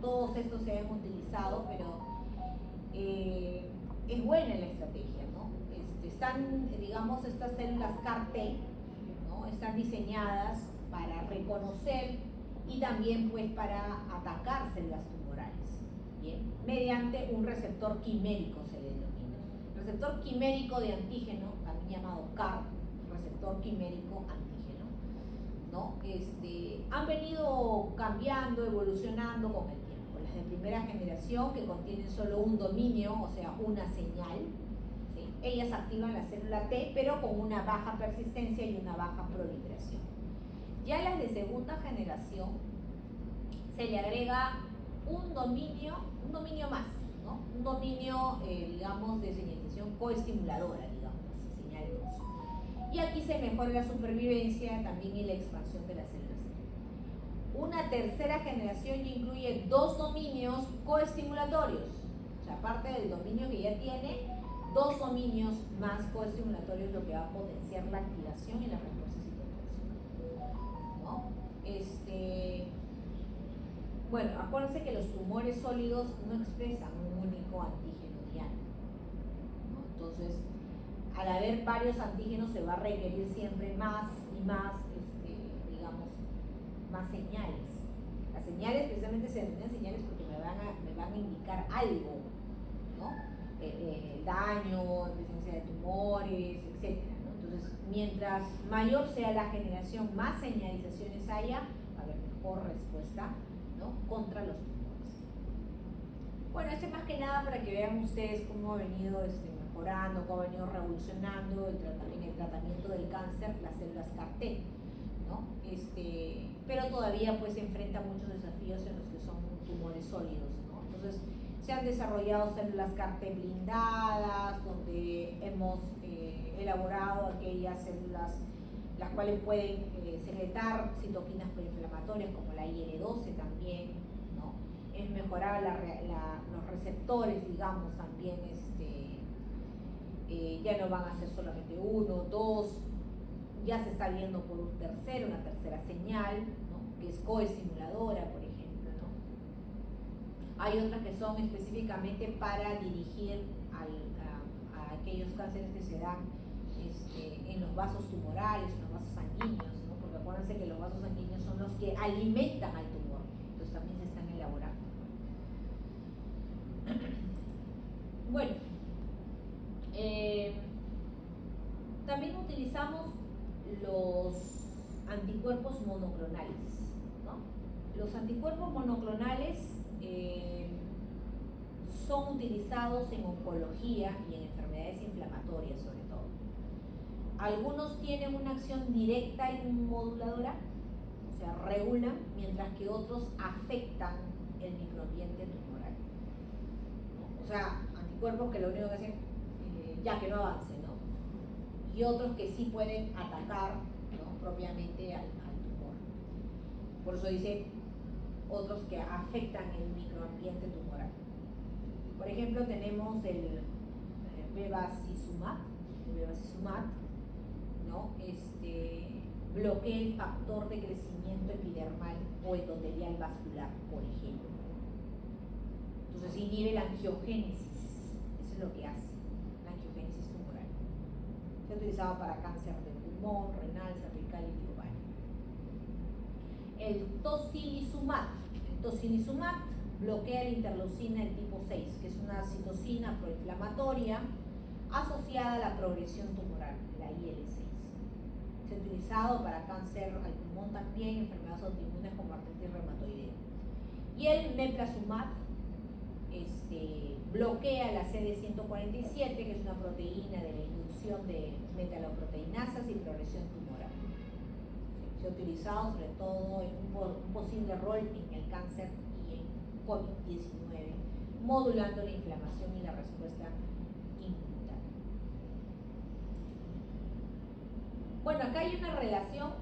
todos estos se hayan utilizado, pero es buena la estrategia, ¿no? Están, digamos, estas células CAR-T, ¿no? Están diseñadas para reconocer y también pues para atacar células tumorales, ¿bien? Mediante un receptor quimérico se le denomina. Receptor quimérico de antígeno, también llamado CAR, receptor quimérico antígeno, ¿no? Han venido cambiando, evolucionando con el tiempo. Las de primera generación, que contienen solo un dominio, o sea, una señal, ¿sí? Ellas activan la célula T, pero con una baja persistencia y una baja proliferación. Ya las de segunda generación se le agrega un dominio más, ¿no? Un dominio, digamos, de señalización coestimuladora, digamos, señal 2. Y aquí se mejora la supervivencia también y la expansión de las células. Una tercera generación ya incluye 2 dominios coestimulatorios. O sea, aparte del dominio que ya tiene, 2 dominios más coestimulatorios, lo que va a potenciar la activación y la respuesta citotóxica, ¿no? Bueno, acuérdense que los tumores sólidos no expresan un único antígeno diana, ¿no? Entonces, al haber varios antígenos se va a requerir siempre más y más, digamos, más señales. Las señales precisamente se denominan señales porque me van a indicar algo, ¿no? Daño, presencia de tumores, etc., ¿no? Entonces, mientras mayor sea la generación, más señalizaciones haya, va a haber mejor respuesta, ¿no? Contra los tumores. Bueno, más que nada para que vean ustedes cómo ha venido mejorando, cómo ha venido revolucionando en el tratamiento del cáncer, las células CAR-T, ¿no? Pero todavía pues se enfrenta a muchos desafíos en los que son tumores sólidos, ¿no? Entonces se han desarrollado células CAR-T blindadas, donde hemos elaborado aquellas células las cuales pueden secretar citoquinas proinflamatorias como la IL-12 también, ¿no? Es mejorar los receptores, digamos, también ya no van a ser solamente 1, 2, ya se está viendo por una tercera señal, ¿no? Que es coestimuladora, por ejemplo, ¿no? Hay otras que son específicamente para dirigir a aquellos cánceres que se dan en los vasos tumorales, en los vasos sanguíneos, ¿no? Porque acuérdense que los vasos sanguíneos son los que alimentan al tumor, entonces también se están elaborando. anticuerpos monoclonales, ¿no? Los anticuerpos monoclonales son utilizados en oncología y en enfermedades inflamatorias sobre todo. Algunos tienen una acción directa inmunomoduladora, o sea, regulan, mientras que otros afectan el microambiente tumoral, ¿no? O sea, anticuerpos que lo único que hacen, ya que no avance, ¿no? Y otros que sí pueden atacar, ¿no?, propiamente al tumor. Por eso dice otros que afectan el microambiente tumoral. Por ejemplo, tenemos el bevacizumab, ¿no? Bloquea el factor de crecimiento epidermal o endotelial vascular, por ejemplo. Entonces inhibe la angiogénesis, eso es lo que hace, la angiogénesis tumoral. Se ha utilizado para cáncer de pulmón, renal, cervical y ovario. El tocilizumab bloquea la interleucina del tipo 6, que es una citocina proinflamatoria asociada a la progresión tumoral, la IL-6. Se ha utilizado para cáncer al pulmón también, enfermedades autoinmunes como artritis reumatoidea. Y el meplazumab bloquea la CD147, que es una proteína de la inducción de metaloproteinasas y progresión tumoral. Se ha utilizado sobre todo en un posible rol en el cáncer y en COVID-19, modulando la inflamación y la respuesta inmunitaria. Bueno, acá hay una relación,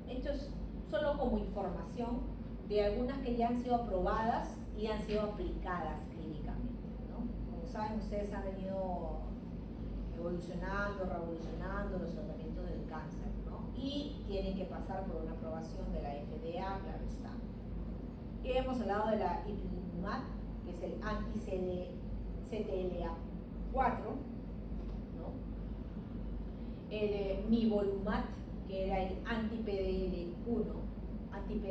esto es solo como información, de algunas que ya han sido aprobadas y han sido aplicadas clínicamente, ¿no? Como saben, ustedes han venido evolucionando, revolucionando los tratamientos del cáncer, ¿no? Y tienen que pasar por una aprobación de la FDA, claro está. Y hemos hablado de la ipilimumab, que es el anti-CTLA4, ¿no? El nivolumab, que era el anti-PD1, también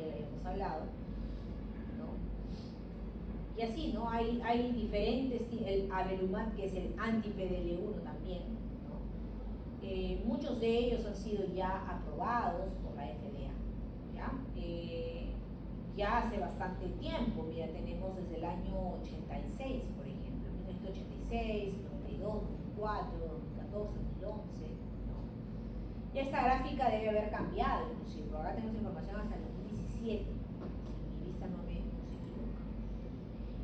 lo habíamos hablado, ¿no? Y así, ¿no? Hay diferentes, el avelumab, que es el anti-PDL1 también, ¿no? Muchos de ellos han sido ya aprobados por la FDA, ¿ya? Ya hace bastante tiempo, mira, tenemos desde el año 86, por ejemplo, 1986, 92, 2004, 2014, 2011, ¿no? Y esta gráfica debe haber cambiado, inclusive, pero ahora tenemos información hasta el 2017, si mi vista no me equivoca.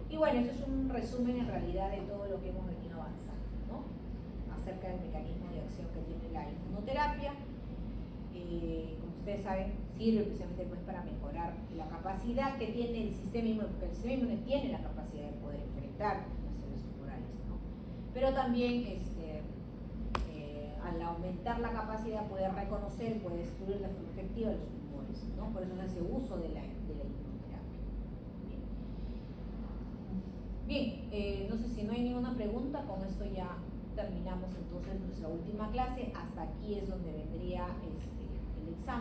Y bueno, esto es un resumen en realidad de todo lo que hemos venido avanzando, ¿no?, acerca del mecanismo de acción que tiene la inmunoterapia. Como ustedes saben, sirve precisamente pues para mejorar la capacidad que tiene el sistema inmune, porque el sistema inmune tiene la capacidad de poder enfrentar las células tumorales, ¿no? Pero también al aumentar la capacidad puede reconocer, puede destruir la forma efectiva de los tumores, ¿no? Por eso se hace uso de la inmunoterapia. Bien, no sé si no hay ninguna pregunta, con esto ya terminamos entonces nuestra última clase. Hasta aquí es donde vendría el examen.